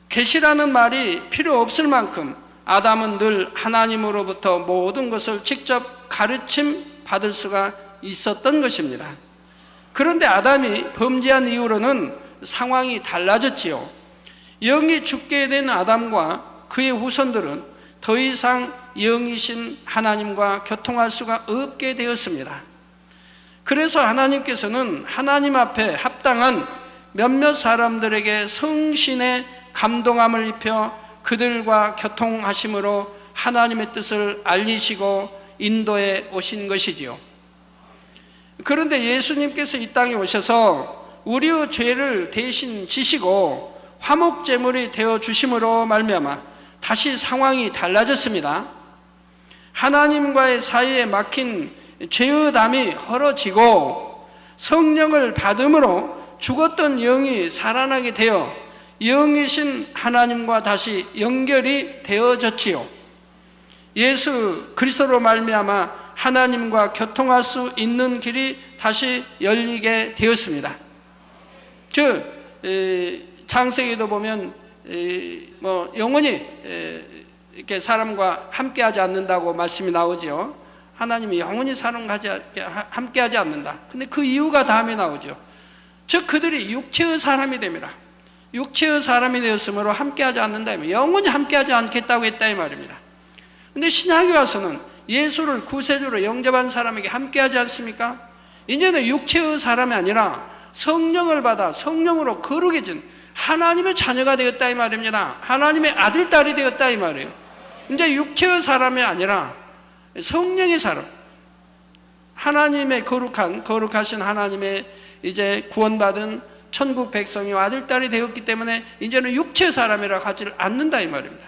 계시라는 말이 필요 없을 만큼 아담은 늘 하나님으로부터 모든 것을 직접 가르침 받을 수가 있었던 것입니다. 그런데 아담이 범죄한 이후로는 상황이 달라졌지요. 영이 죽게 된 아담과 그의 후손들은 더 이상 영이신 하나님과 교통할 수가 없게 되었습니다. 그래서 하나님께서는 하나님 앞에 합당한 몇몇 사람들에게 성신의 감동함을 입혀 그들과 교통하심으로 하나님의 뜻을 알리시고 인도해 오신 것이지요. 그런데 예수님께서 이 땅에 오셔서 우리의 죄를 대신 지시고 화목제물이 되어 주심으로 말미암아 다시 상황이 달라졌습니다. 하나님과의 사이에 막힌 죄의 담이 헐어지고 성령을 받음으로 죽었던 영이 살아나게 되어 영이신 하나님과 다시 연결이 되어졌지요. 예수 그리스도로 말미암아 하나님과 교통할 수 있는 길이 다시 열리게 되었습니다. 창세기도 보면 영원히 이렇게 사람과 함께하지 않는다고 말씀이 나오죠. 하나님이 영원히 사람과 함께하지 않는다. 근데 그 이유가 다음에 나오죠. 즉 그들이 육체의 사람이 됩니다. 육체의 사람이 되었으므로 함께하지 않는다. 영원히 함께하지 않겠다고 했다 이 말입니다. 근데 신약에 와서는 예수를 구세주로 영접한 사람에게 함께하지 않습니까? 이제는 육체의 사람이 아니라 성령을 받아 성령으로 거룩해진 하나님의 자녀가 되었다 이 말입니다. 하나님의 아들, 딸이 되었다 이 말이에요. 이제 육체의 사람이 아니라 성령의 사람, 하나님의 거룩하신 하나님의 이제 구원받은 천국 백성이 아들, 딸이 되었기 때문에 이제는 육체의 사람이라 하지 않는다 이 말입니다.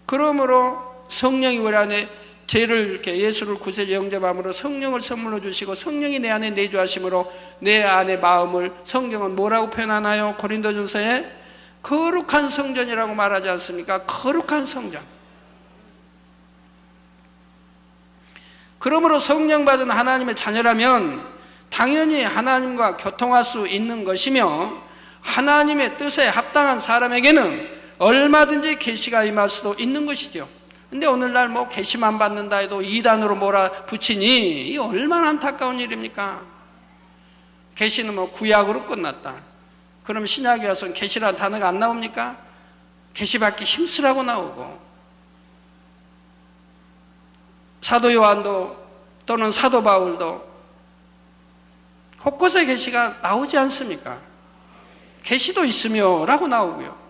그러므로 성령이 우리 안에 죄를 이렇게 예수를 구세주 영접함으로 성령을 선물로 주시고 성령이 내 안에 내주하심으로 내 안의 마음을 성경은 뭐라고 표현하나요? 고린도전서에 거룩한 성전이라고 말하지 않습니까? 거룩한 성전. 그러므로 성령 받은 하나님의 자녀라면 당연히 하나님과 교통할 수 있는 것이며 하나님의 뜻에 합당한 사람에게는 얼마든지 계시가 임할 수도 있는 것이죠. 근데 오늘날 계시만 받는다 해도 이단으로 몰아붙이니 이 얼마나 안타까운 일입니까? 계시는 구약으로 끝났다. 그럼 신약에 와서는 계시라는 단어가 안 나옵니까? 계시받기 힘쓰라고 나오고, 사도 요한도 또는 사도 바울도 곳곳에 계시가 나오지 않습니까? 계시도 있으며 라고 나오고요.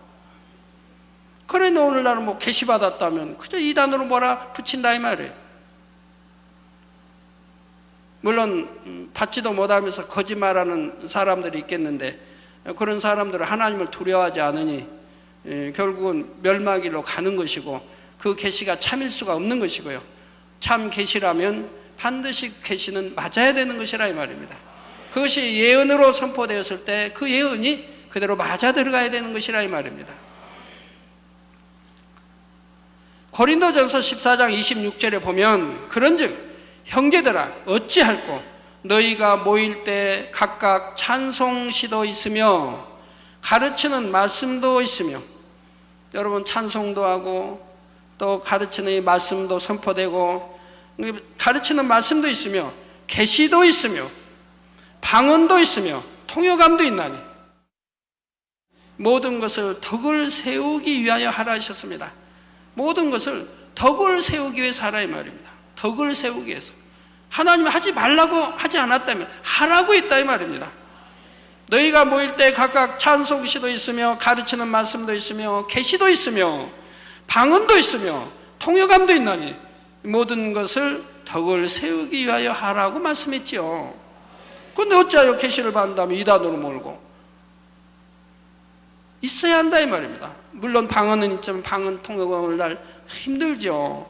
그런데 오늘날은 계시 받았다면 그저 이단으로 몰아붙인다 이 말이에요. 물론 받지도 못하면서 거짓말하는 사람들이 있겠는데 그런 사람들은 하나님을 두려워하지 않으니 결국은 멸망길로 가는 것이고 그 계시가 참일 수가 없는 것이고요. 참 계시라면 반드시 계시는 맞아야 되는 것이라 이 말입니다. 그것이 예언으로 선포되었을 때 그 예언이 그대로 맞아 들어가야 되는 것이라 이 말입니다. 고린도전서 14장 26절에 보면 그런즉 형제들아 어찌할꼬 너희가 모일 때 각각 찬송시도 있으며 가르치는 말씀도 있으며, 여러분 찬송도 하고 또 가르치는 이 말씀도 선포되고, 가르치는 말씀도 있으며 계시도 있으며 방언도 있으며 통역감도 있나니 모든 것을 덕을 세우기 위하여 하라 하셨습니다. 모든 것을 덕을 세우기 위해서 하라 이 말입니다. 덕을 세우기 위해서. 하나님이 하지 말라고 하지 않았다면 하라고 했다 이 말입니다. 너희가 모일 때 각각 찬송시도 있으며 가르치는 말씀도 있으며 계시도 있으며 방언도 있으며 통역감도 있나니 모든 것을 덕을 세우기 위하여 하라고 말씀했지요. 그런데 어찌하여 계시를 받는다면 이단으로 몰고 있어야 한다 이 말입니다. 물론 방언은 있지만 방언 통역은 오늘날 힘들죠.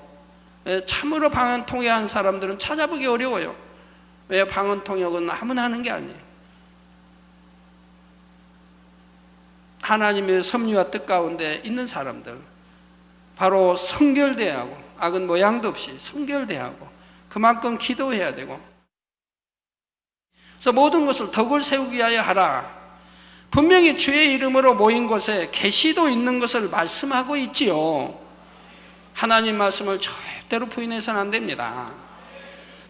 참으로 방언 통역한 사람들은 찾아보기 어려워요. 왜? 방언 통역은 아무나 하는 게 아니에요. 하나님의 섭리와 뜻 가운데 있는 사람들, 바로 성결돼야 하고 악은 모양도 없이 성결돼야 하고 그만큼 기도해야 되고, 그래서 모든 것을 덕을 세우기 위하여 하라. 분명히 주의 이름으로 모인 곳에 계시도 있는 것을 말씀하고 있지요. 하나님 말씀을 절대로 부인해서는 안 됩니다.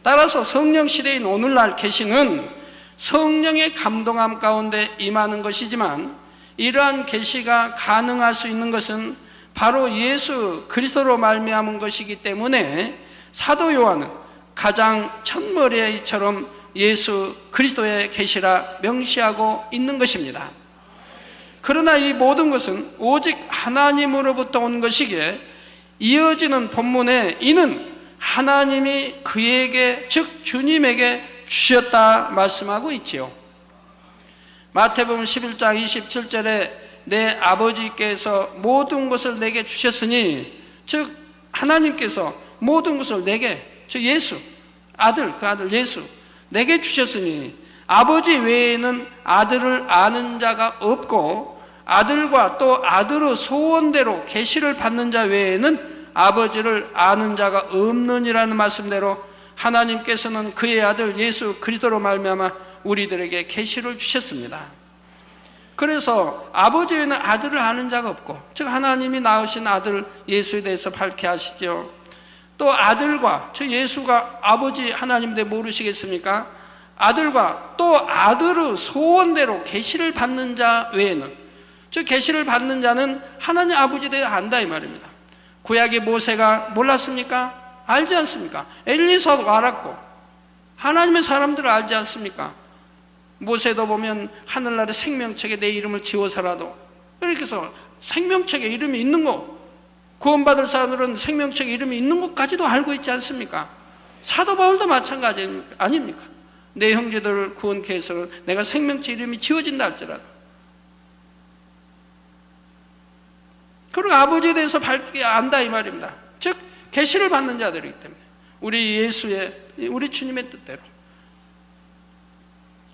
따라서 성령 시대인 오늘날 계시는 성령의 감동함 가운데 임하는 것이지만, 이러한 계시가 가능할 수 있는 것은 바로 예수 그리스도로 말미암은 것이기 때문에 사도 요한은 가장 첫머리에처럼 예수 그리스도의 계시라 명시하고 있는 것입니다. 그러나 이 모든 것은 오직 하나님으로부터 온 것이기에 이어지는 본문에 이는 하나님이 그에게, 즉 주님에게 주셨다 말씀하고 있지요. 마태복음 11장 27절에 내 아버지께서 모든 것을 내게 주셨으니, 즉 하나님께서 모든 것을 내게, 즉 예수, 아들, 그 아들 예수 내게 주셨으니 아버지 외에는 아들을 아는 자가 없고 아들과 또 아들의 소원대로 계시를 받는 자 외에는 아버지를 아는 자가 없느니라는 말씀대로 하나님께서는 그의 아들 예수 그리스도로 말미암아 우리들에게 계시를 주셨습니다. 그래서 아버지 외에는 아들을 아는 자가 없고, 즉 하나님이 낳으신 아들 예수에 대해서 밝게 하시죠. 또 아들과, 즉 예수가 아버지 하나님인데 모르시겠습니까? 아들과 또 아들의 소원대로 계시를 받는 자 외에는, 즉 계시를 받는 자는 하나님 아버지에 대해 안다 이 말입니다. 구약의 모세가 몰랐습니까? 알지 않습니까? 엘리사도 알았고 하나님의 사람들을 알지 않습니까? 모세도 보면 하늘나라 생명책에 내 이름을 지워서라도, 이렇게 해서 생명책에 이름이 있는 거, 구원받을 사람들은 생명책에 이름이 있는 것까지도 알고 있지 않습니까? 사도 바울도 마찬가지 아닙니까? 내 형제들을 구원케 해서 내가 생명책 이름이 지워진다 할지라도. 그리고 아버지에 대해서 밝게 안다 이 말입니다. 즉 계시를 받는 자들이기 때문에 우리 주님의 뜻대로.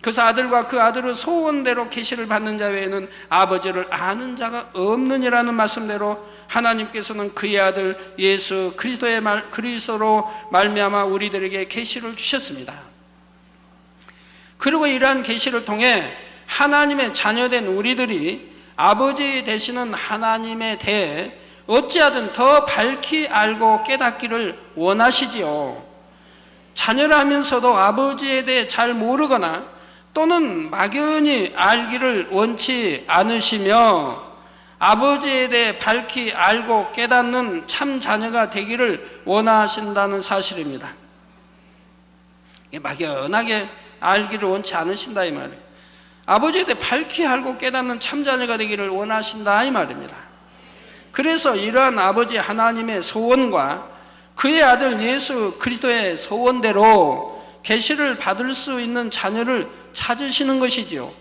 그래서 아들과 그 아들의 소원대로 계시를 받는 자 외에는 아버지를 아는 자가 없느니라는 말씀대로 하나님께서는 그의 아들 예수 그리스도로 말미암아 우리들에게 계시를 주셨습니다. 그리고 이러한 계시를 통해 하나님의 자녀된 우리들이 아버지 되시는 하나님에 대해 어찌하든 더 밝히 알고 깨닫기를 원하시지요. 자녀라면서도 아버지에 대해 잘 모르거나 또는 막연히 알기를 원치 않으시며 아버지에 대해 밝히 알고 깨닫는 참 자녀가 되기를 원하신다는 사실입니다. 막연하게 알기를 원치 않으신다 이 말이에요. 아버지에 대해 밝히 알고 깨닫는 참 자녀가 되기를 원하신다 이 말입니다. 그래서 이러한 아버지 하나님의 소원과 그의 아들 예수 그리스도의 소원대로 계시를 받을 수 있는 자녀를 찾으시는 것이지요.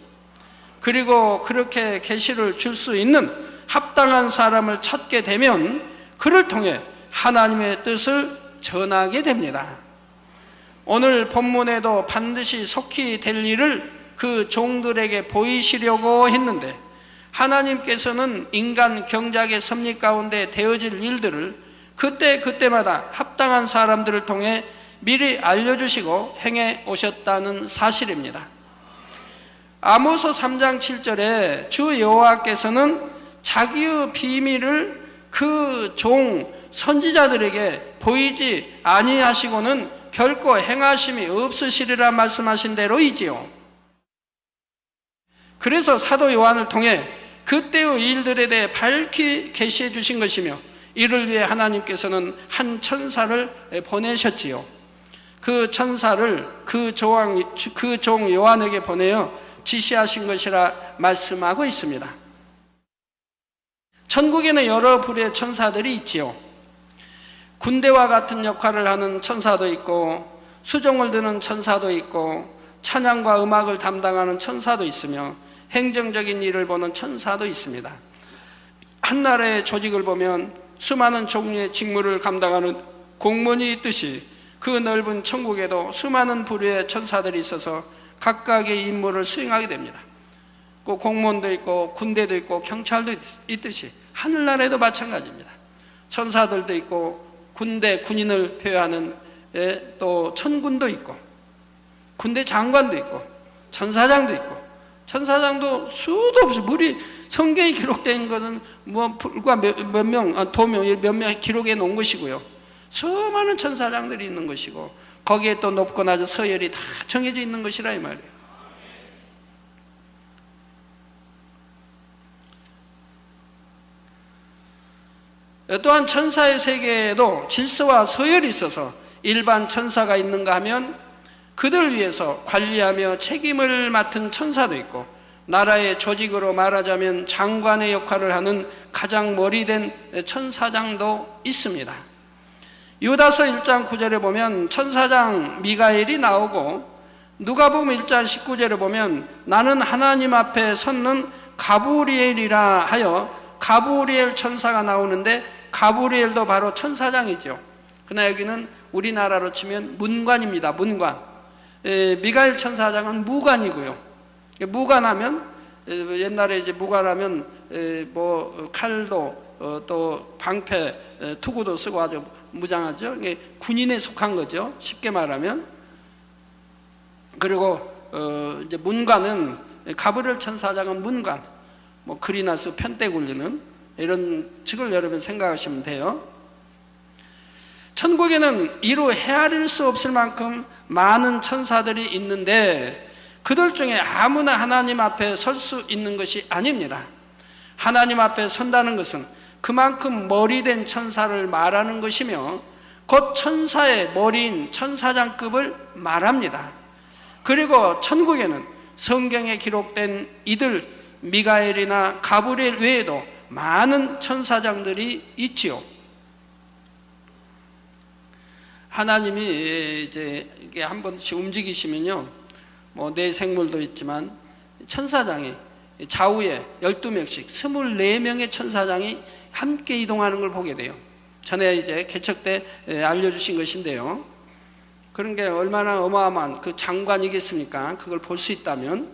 그리고 그렇게 계시를 줄 수 있는 합당한 사람을 찾게 되면 그를 통해 하나님의 뜻을 전하게 됩니다. 오늘 본문에도 반드시 속히 될 일을 그 종들에게 보이시려고 했는데 하나님께서는 인간 경작의 섭리 가운데 되어질 일들을 그때마다 합당한 사람들을 통해 미리 알려주시고 행해 오셨다는 사실입니다. 아모스 3장 7절에 주 여호와께서는 자기의 비밀을 그 종 선지자들에게 보이지 아니하시고는 결코 행하심이 없으시리라 말씀하신 대로이지요. 그래서 사도 요한을 통해 그때의 일들에 대해 밝히 계시해 주신 것이며, 이를 위해 하나님께서는 한 천사를 보내셨지요. 그 천사를 그 종 요한에게 보내어 지시하신 것이라 말씀하고 있습니다. 천국에는 여러 부류의 천사들이 있지요. 군대와 같은 역할을 하는 천사도 있고, 수종을 드는 천사도 있고, 찬양과 음악을 담당하는 천사도 있으며, 행정적인 일을 보는 천사도 있습니다. 한 나라의 조직을 보면 수많은 종류의 직무를 감당하는 공무원이 있듯이, 그 넓은 천국에도 수많은 부류의 천사들이 있어서 각각의 임무를 수행하게 됩니다. 그 공무원도 있고 군대도 있고 경찰도 있듯이 하늘나라에도 마찬가지입니다. 천사들도 있고 군대, 군인을 표현하는 또 천군도 있고, 군대 장관도 있고, 천사장도 있고, 천사장도 수도 없이, 성경에 기록된 것은 뭐 불과 몇 명 기록해 놓은 것이고요. 수많은 천사장들이 있는 것이고, 거기에 또 높고 낮은 서열이 다 정해져 있는 것이라 이 말이에요. 또한 천사의 세계에도 질서와 서열이 있어서 일반 천사가 있는가 하면 그들을 위해서 관리하며 책임을 맡은 천사도 있고, 나라의 조직으로 말하자면 장관의 역할을 하는 가장 머리된 천사장도 있습니다. 유다서 1장 9절에 보면 천사장 미가엘이 나오고, 누가복음 1장 19절에 보면 나는 하나님 앞에 섰는 가브리엘이라 하여 가브리엘 천사가 나오는데, 가브리엘도 바로 천사장이죠. 그러나 여기는 우리나라로 치면 문관입니다. 문관. 미가엘 천사장은 무관이고요. 무관하면, 옛날에 이제 무관하면 뭐 칼도 또 방패, 투구도 쓰고 아주 무장하죠. 이게 군인에 속한 거죠. 쉽게 말하면. 그리고 이제 문관은, 가브리엘 천사장은 문관, 뭐 글이나 써 편대 굴리는 이런 측을 여러분 생각하시면 돼요. 천국에는 이루 헤아릴 수 없을 만큼 많은 천사들이 있는데, 그들 중에 아무나 하나님 앞에 설 수 있는 것이 아닙니다. 하나님 앞에 선다는 것은 그만큼 머리된 천사를 말하는 것이며, 곧 천사의 머리인 천사장급을 말합니다. 그리고 천국에는 성경에 기록된 이들 미가엘이나 가브리엘 외에도 많은 천사장들이 있지요. 하나님이 이제 이게 한 번씩 움직이시면요, 뭐 내생물도 있지만 천사장이 좌우에 12명씩 24명의 천사장이 함께 이동하는 걸 보게 돼요. 전에 이제 개척 때 알려주신 것인데요. 그런 게 얼마나 어마어마한 그 장관이겠습니까? 그걸 볼 수 있다면.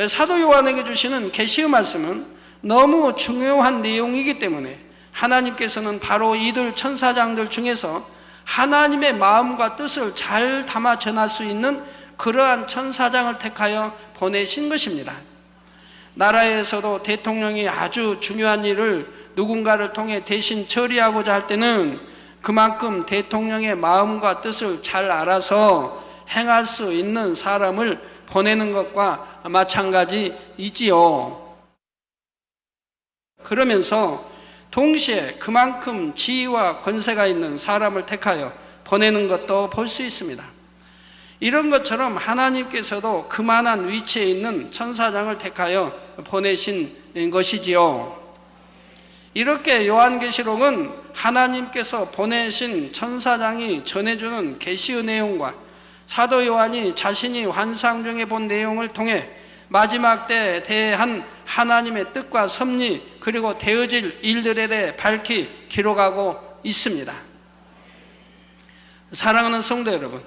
사도 요한에게 주시는 계시의 말씀은 너무 중요한 내용이기 때문에 하나님께서는 바로 이들 천사장들 중에서 하나님의 마음과 뜻을 잘 담아 전할 수 있는 그러한 천사장을 택하여 보내신 것입니다. 나라에서도 대통령이 아주 중요한 일을 누군가를 통해 대신 처리하고자 할 때는 그만큼 대통령의 마음과 뜻을 잘 알아서 행할 수 있는 사람을 보내는 것과 마찬가지이지요. 그러면서 동시에 그만큼 지위와 권세가 있는 사람을 택하여 보내는 것도 볼 수 있습니다. 이런 것처럼 하나님께서도 그만한 위치에 있는 천사장을 택하여 보내신 것이지요. 이렇게 요한계시록은 하나님께서 보내신 천사장이 전해주는 계시의 내용과 사도 요한이 자신이 환상 중에 본 내용을 통해 마지막 때에 대한 하나님의 뜻과 섭리, 그리고 되어질 일들에 대해 밝히 기록하고 있습니다. 사랑하는 성도 여러분,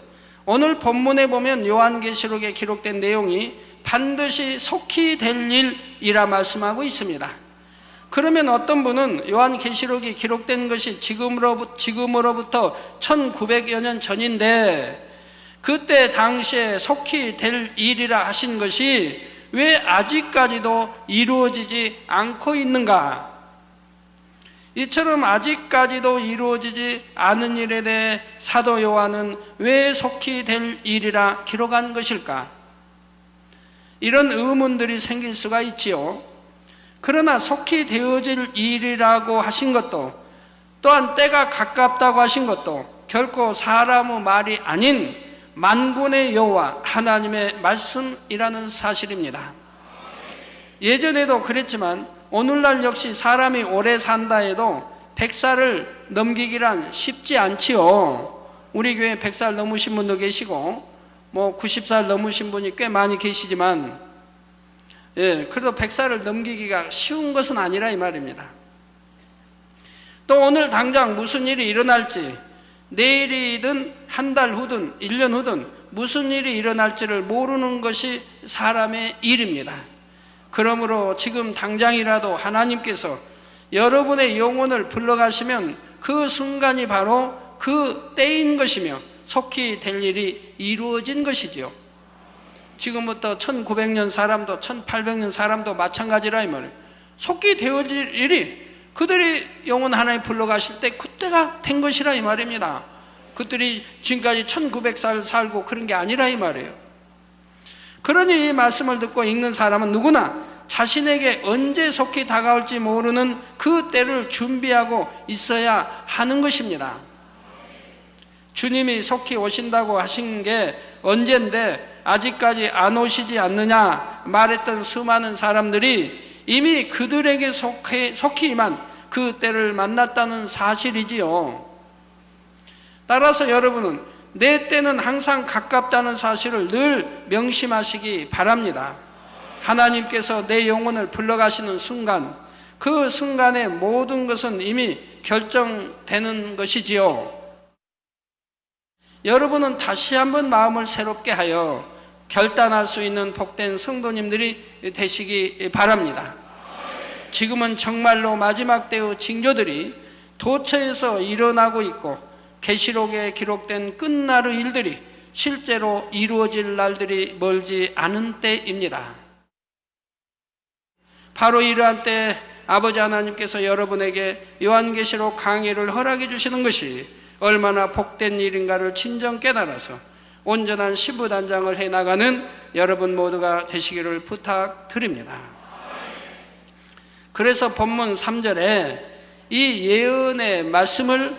오늘 본문에 보면 요한계시록에 기록된 내용이 반드시 속히 될 일이라 말씀하고 있습니다. 그러면 어떤 분은 요한계시록이 기록된 것이 지금으로부터 1900여 년 전인데, 그때 당시에 속히 될 일이라 하신 것이 왜 아직까지도 이루어지지 않고 있는가? 이처럼 아직까지도 이루어지지 않은 일에 대해 사도 요한은 왜 속히 될 일이라 기록한 것일까? 이런 의문들이 생길 수가 있지요. 그러나 속히 되어질 일이라고 하신 것도, 또한 때가 가깝다고 하신 것도 결코 사람의 말이 아닌 만군의 여호와 하나님의 말씀이라는 사실입니다. 예전에도 그랬지만 오늘날 역시 사람이 오래 산다 해도 100살을 넘기기란 쉽지 않지요. 우리 교회 100살 넘으신 분도 계시고 90살 넘으신 분이 꽤 많이 계시지만, 그래도 100살을 넘기기가 쉬운 것은 아니라 이 말입니다. 또 오늘 당장 무슨 일이 일어날지, 내일이든 한 달 후든 1년 후든 무슨 일이 일어날지를 모르는 것이 사람의 일입니다. 그러므로 지금 당장이라도 하나님께서 여러분의 영혼을 불러가시면 그 순간이 바로 그 때인 것이며 속히 될 일이 이루어진 것이지요. 지금부터 1900년 사람도 1800년 사람도 마찬가지라 이 말이에요. 속히 되어질 일이 그들이 영혼 하나님 불러가실 때 그때가 된 것이라 이 말입니다. 그들이 지금까지 1900살 살고 그런 게 아니라 이 말이에요. 그러니 이 말씀을 듣고 읽는 사람은 누구나 자신에게 언제 속히 다가올지 모르는 그 때를 준비하고 있어야 하는 것입니다. 주님이 속히 오신다고 하신 게 언젠데 아직까지 안 오시지 않느냐 말했던 수많은 사람들이 이미 그들에게 속히 임한 그 때를 만났다는 사실이지요. 따라서 여러분은 내 때는 항상 가깝다는 사실을 늘 명심하시기 바랍니다. 하나님께서 내 영혼을 불러가시는 순간, 그 순간의 모든 것은 이미 결정되는 것이지요. 여러분은 다시 한번 마음을 새롭게 하여 결단할 수 있는 복된 성도님들이 되시기 바랍니다. 지금은 정말로 마지막 때의 징조들이 도처에서 일어나고 있고 계시록에 기록된 끝날의 일들이 실제로 이루어질 날들이 멀지 않은 때입니다. 바로 이러한 때 아버지 하나님께서 여러분에게 요한계시록 강의를 허락해 주시는 것이 얼마나 복된 일인가를 진정 깨달아서 온전한 신부단장을 해나가는 여러분 모두가 되시기를 부탁드립니다. 그래서 본문 3절에 이 예언의 말씀을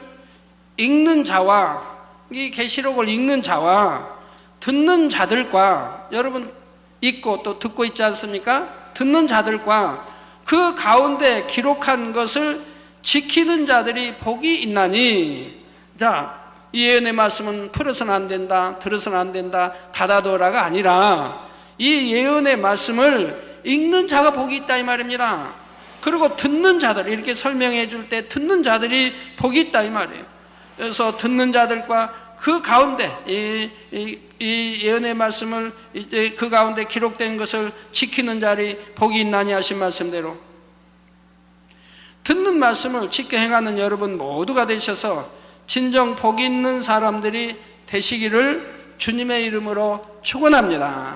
읽는 자와, 이 계시록을 읽는 자와 듣는 자들과, 여러분 읽고 또 듣고 있지 않습니까? 듣는 자들과 그 가운데 기록한 것을 지키는 자들이 복이 있나니. 자, 이 예언의 말씀은 풀어서는 안 된다, 들어서는 안 된다, 닫아둬라가 아니라 이 예언의 말씀을 읽는 자가 복이 있다 이 말입니다. 그리고 듣는 자들, 이렇게 설명해 줄 때 듣는 자들이 복이 있다 이 말이에요. 그래서 듣는 자들과 그 가운데 이 예언의 말씀을 이제 그 가운데 기록된 것을 지키는 자리 복이 있나니 하신 말씀대로 듣는 말씀을 지켜 행하는 여러분 모두가 되셔서 진정 복 있는 사람들이 되시기를 주님의 이름으로 축원합니다.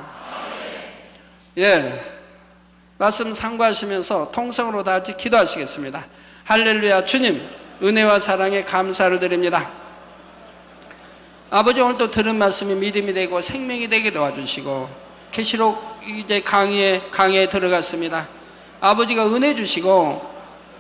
말씀 상고하시면서 통성으로 다 같이 기도하시겠습니다. 할렐루야. 주님 은혜와 사랑에 감사를 드립니다. 아버지, 오늘 또 들은 말씀이 믿음이 되고 생명이 되게 도와주시고 계시록 이제 강의에 들어갔습니다. 아버지가 은혜 주시고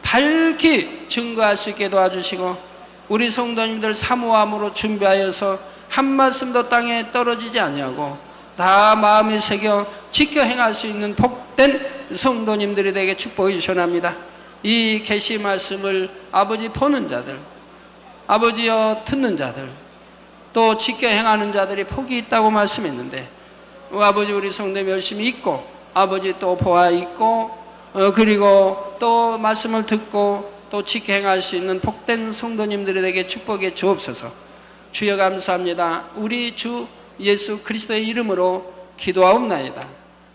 밝히 증거할 수 있게 도와주시고 우리 성도님들 사모함으로 준비하여서 한 말씀도 땅에 떨어지지 아니하고 다 마음에 새겨 지켜 행할 수 있는 복된 성도님들이 되게 축복해 주시옵나이다. 이 계시 말씀을 아버지 보는 자들, 아버지여 듣는 자들, 또 지켜 행하는 자들이 복이 있다고 말씀했는데 아버지 우리 성도님 열심히 있고 아버지 또 보아 있고 그리고 또 말씀을 듣고 또 지켜 행할 수 있는 복된 성도님들이 되게 축복해 주옵소서. 주여 감사합니다. 우리 주 예수 그리스도의 이름으로 기도하옵나이다.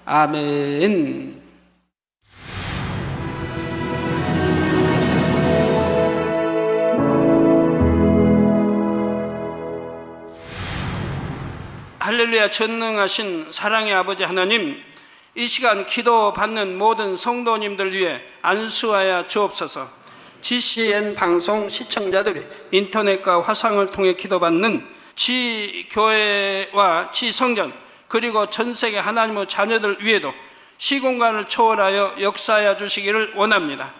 아멘. 할렐루야. 전능하신 사랑의 아버지 하나님, 이 시간 기도 받는 모든 성도님들 위해 안수하여 주옵소서. GCN 방송 시청자들이 인터넷과 화상을 통해 기도받는 지교회와 지성전 그리고 전세계 하나님의 자녀들 위에도 시공간을 초월하여 역사하여 주시기를 원합니다.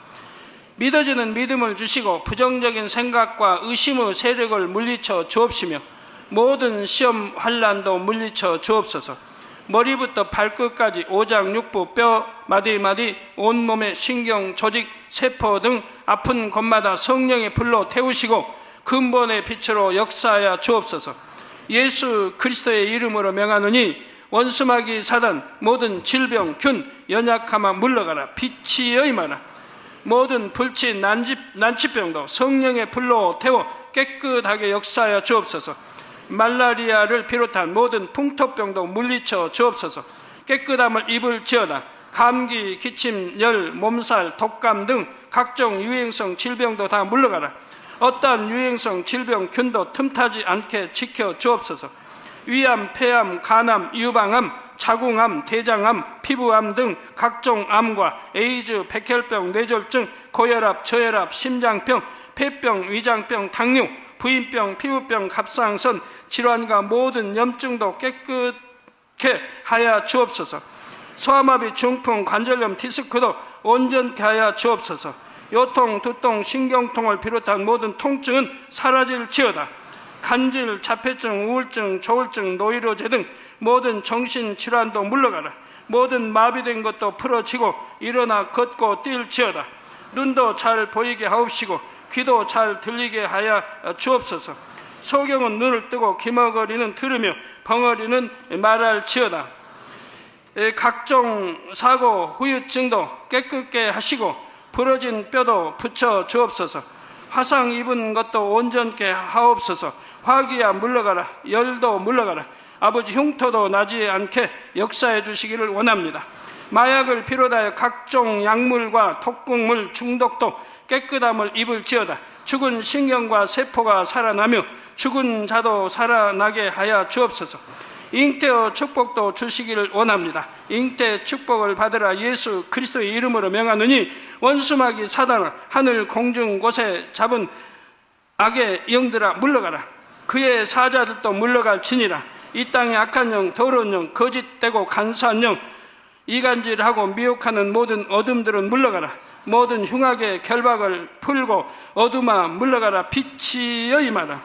믿어지는 믿음을 주시고 부정적인 생각과 의심의 세력을 물리쳐 주옵시며 모든 시험 환난도 물리쳐 주옵소서. 머리부터 발끝까지 오장육부 뼈 마디마디 온몸의 신경 조직 세포 등 아픈 곳마다 성령의 불로 태우시고 근본의 빛으로 역사하여 주옵소서. 예수 그리스도의 이름으로 명하노니 원수마귀 사단 모든 질병 균 연약함아 물러가라. 빛이 여임하라. 모든 불치 난치병도 성령의 불로 태워 깨끗하게 역사하여 주옵소서. 말라리아를 비롯한 모든 풍토병도 물리쳐 주옵소서. 깨끗함을 입을지어다. 감기, 기침, 열, 몸살, 독감 등 각종 유행성 질병도 다 물러가라. 어떠한 유행성 질병 균도 틈타지 않게 지켜 주옵소서. 위암, 폐암, 간암, 유방암, 자궁암, 대장암, 피부암 등 각종 암과 에이즈, 백혈병, 뇌졸중, 고혈압, 저혈압, 심장병, 폐병, 위장병, 당뇨, 부인병, 피부병, 갑상선, 질환과 모든 염증도 깨끗게 하여 주옵소서. 소아마비, 중풍, 관절염, 디스크도 온전케 하여 주옵소서. 요통, 두통, 신경통을 비롯한 모든 통증은 사라질지어다. 간질, 자폐증, 우울증, 조울증, 노이로제 등 모든 정신질환도 물러가라. 모든 마비된 것도 풀어지고 일어나 걷고 뛸지어다. 눈도 잘 보이게 하옵시고 귀도 잘 들리게 하여 주옵소서. 소경은 눈을 뜨고 기머거리는 들으며 벙어리는 말할지어다. 각종 사고, 후유증도 깨끗게 하시고 부러진 뼈도 붙여 주옵소서. 화상 입은 것도 온전케 하옵소서. 화기야 물러가라. 열도 물러가라. 아버지 흉터도 나지 않게 역사해 주시기를 원합니다. 마약을 비롯하여 각종 약물과 독극물 중독도 깨끗함을 입을지어다. 죽은 신경과 세포가 살아나며 죽은 자도 살아나게 하여 주옵소서. 잉태의 축복도 주시기를 원합니다. 잉태 축복을 받으라. 예수 그리스도의 이름으로 명하노니 원수마귀 사단아 하늘 공중 곳에 잡은 악의 영들아 물러가라. 그의 사자들도 물러갈지니라. 이 땅의 악한 영, 더러운 영, 거짓되고 간사한 영, 이간질하고 미혹하는 모든 어둠들은 물러가라. 모든 흉악의 결박을 풀고 어둠아 물러가라. 빛이 여임하라.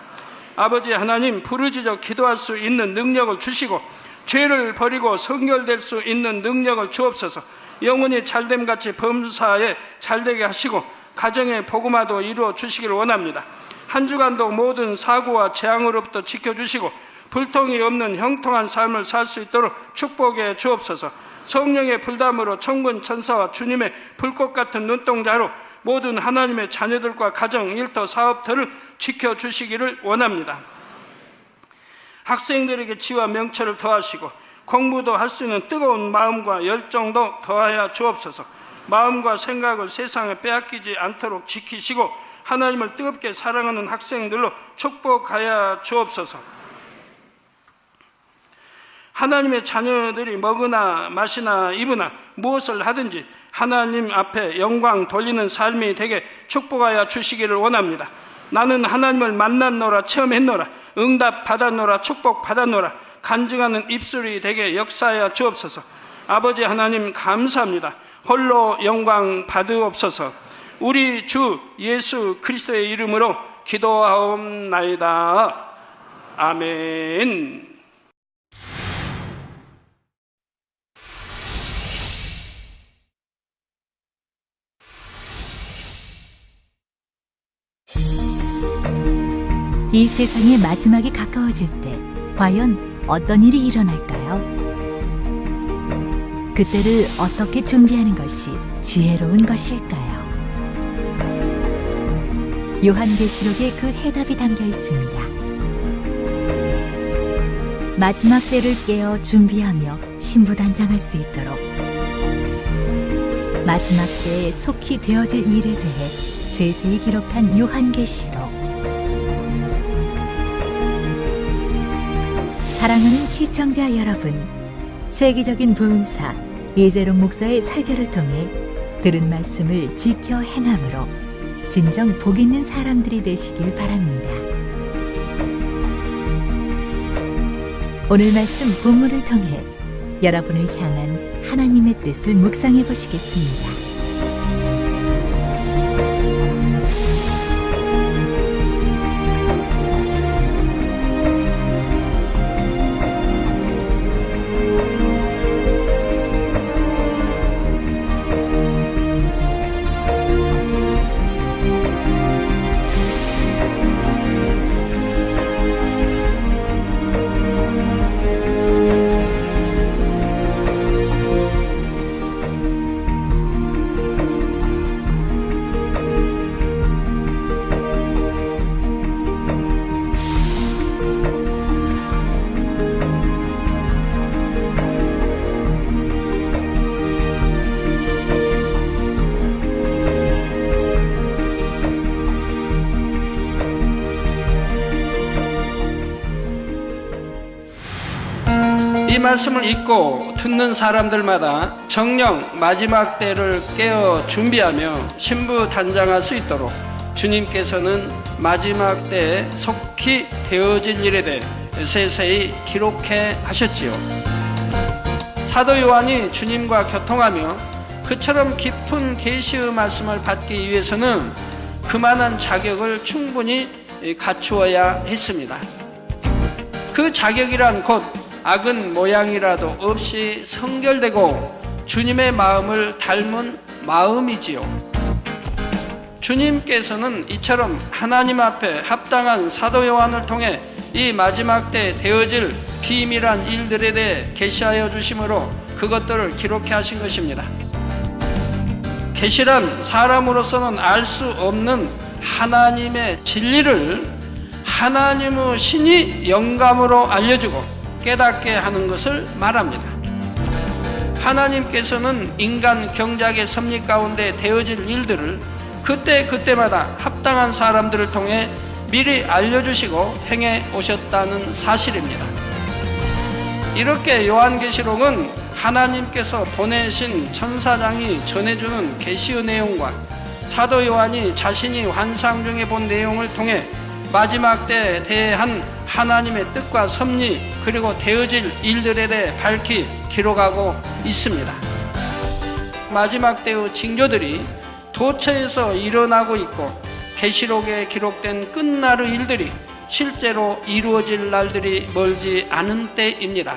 아버지 하나님, 부르짖어 기도할 수 있는 능력을 주시고 죄를 버리고 성결될 수 있는 능력을 주옵소서. 영혼이 잘됨같이 범사에 잘되게 하시고 가정의 복음화도 이루어 주시기를 원합니다. 한 주간도 모든 사고와 재앙으로부터 지켜주시고 불통이 없는 형통한 삶을 살 수 있도록 축복해 주옵소서. 성령의 불담으로 천군 천사와 주님의 불꽃 같은 눈동자로 모든 하나님의 자녀들과 가정, 일터, 사업터를 지켜주시기를 원합니다. 학생들에게 지와 명철을 더하시고 공부도 할 수 있는 뜨거운 마음과 열정도 더하여 주옵소서. 마음과 생각을 세상에 빼앗기지 않도록 지키시고 하나님을 뜨겁게 사랑하는 학생들로 축복하여 주옵소서. 하나님의 자녀들이 먹으나 마시나 입으나 무엇을 하든지 하나님 앞에 영광 돌리는 삶이 되게 축복하여 주시기를 원합니다. 나는 하나님을 만났노라, 체험했노라, 응답 받았노라, 축복 받았노라, 간증하는 입술이 되게 역사하여 주옵소서. 아버지 하나님 감사합니다. 홀로 영광 받으옵소서. 우리 주 예수 그리스도의 이름으로 기도하옵나이다. 아멘. 이 세상의 마지막이 가까워질 때 과연 어떤 일이 일어날까요? 그때를 어떻게 준비하는 것이 지혜로운 것일까요? 요한계시록에 그 해답이 담겨 있습니다. 마지막 때를 깨어 준비하며 신부단장할 수 있도록 마지막 때에 속히 되어질 일에 대해 세세히 기록한 요한계시록. 사랑하는 시청자 여러분, 세계적인 부흥사 이재룡 목사의 설교를 통해 들은 말씀을 지켜 행함으로 진정 복 있는 사람들이 되시길 바랍니다. 오늘 말씀 본문을 통해 여러분을 향한 하나님의 뜻을 묵상해 보시겠습니다. 이 말씀을 읽고 듣는 사람들마다 정녕 마지막 때를 깨어 준비하며 신부단장할 수 있도록 주님께서는 마지막 때에 속히 되어질 일에 대해 세세히 기록해 하셨지요. 사도 요한이 주님과 교통하며 그처럼 깊은 계시의 말씀을 받기 위해서는 그만한 자격을 충분히 갖추어야 했습니다. 그 자격이란 곧 악은 모양이라도 없이 성결되고 주님의 마음을 닮은 마음이지요. 주님께서는 이처럼 하나님 앞에 합당한 사도 요한을 통해 이 마지막 때 되어질 비밀한 일들에 대해 계시하여 주심으로 그것들을 기록해 하신 것입니다. 계시란 사람으로서는 알 수 없는 하나님의 진리를 하나님의 신이 영감으로 알려주고 깨닫게 하는 것을 말합니다. 하나님께서는 인간 경작의 섭리 가운데 되어질 일들을 그때마다 합당한 사람들을 통해 미리 알려주시고 행해 오셨다는 사실입니다. 이렇게 요한계시록은 하나님께서 보내신 천사장이 전해주는 계시의 내용과 사도 요한이 자신이 환상 중에 본 내용을 통해 마지막 때에 대한 하나님의 뜻과 섭리 그리고 되어질 일들에 대해 밝히 기록하고 있습니다. 마지막 때의 징조들이 도처에서 일어나고 있고 계시록에 기록된 끝날의 일들이 실제로 이루어질 날들이 멀지 않은 때입니다.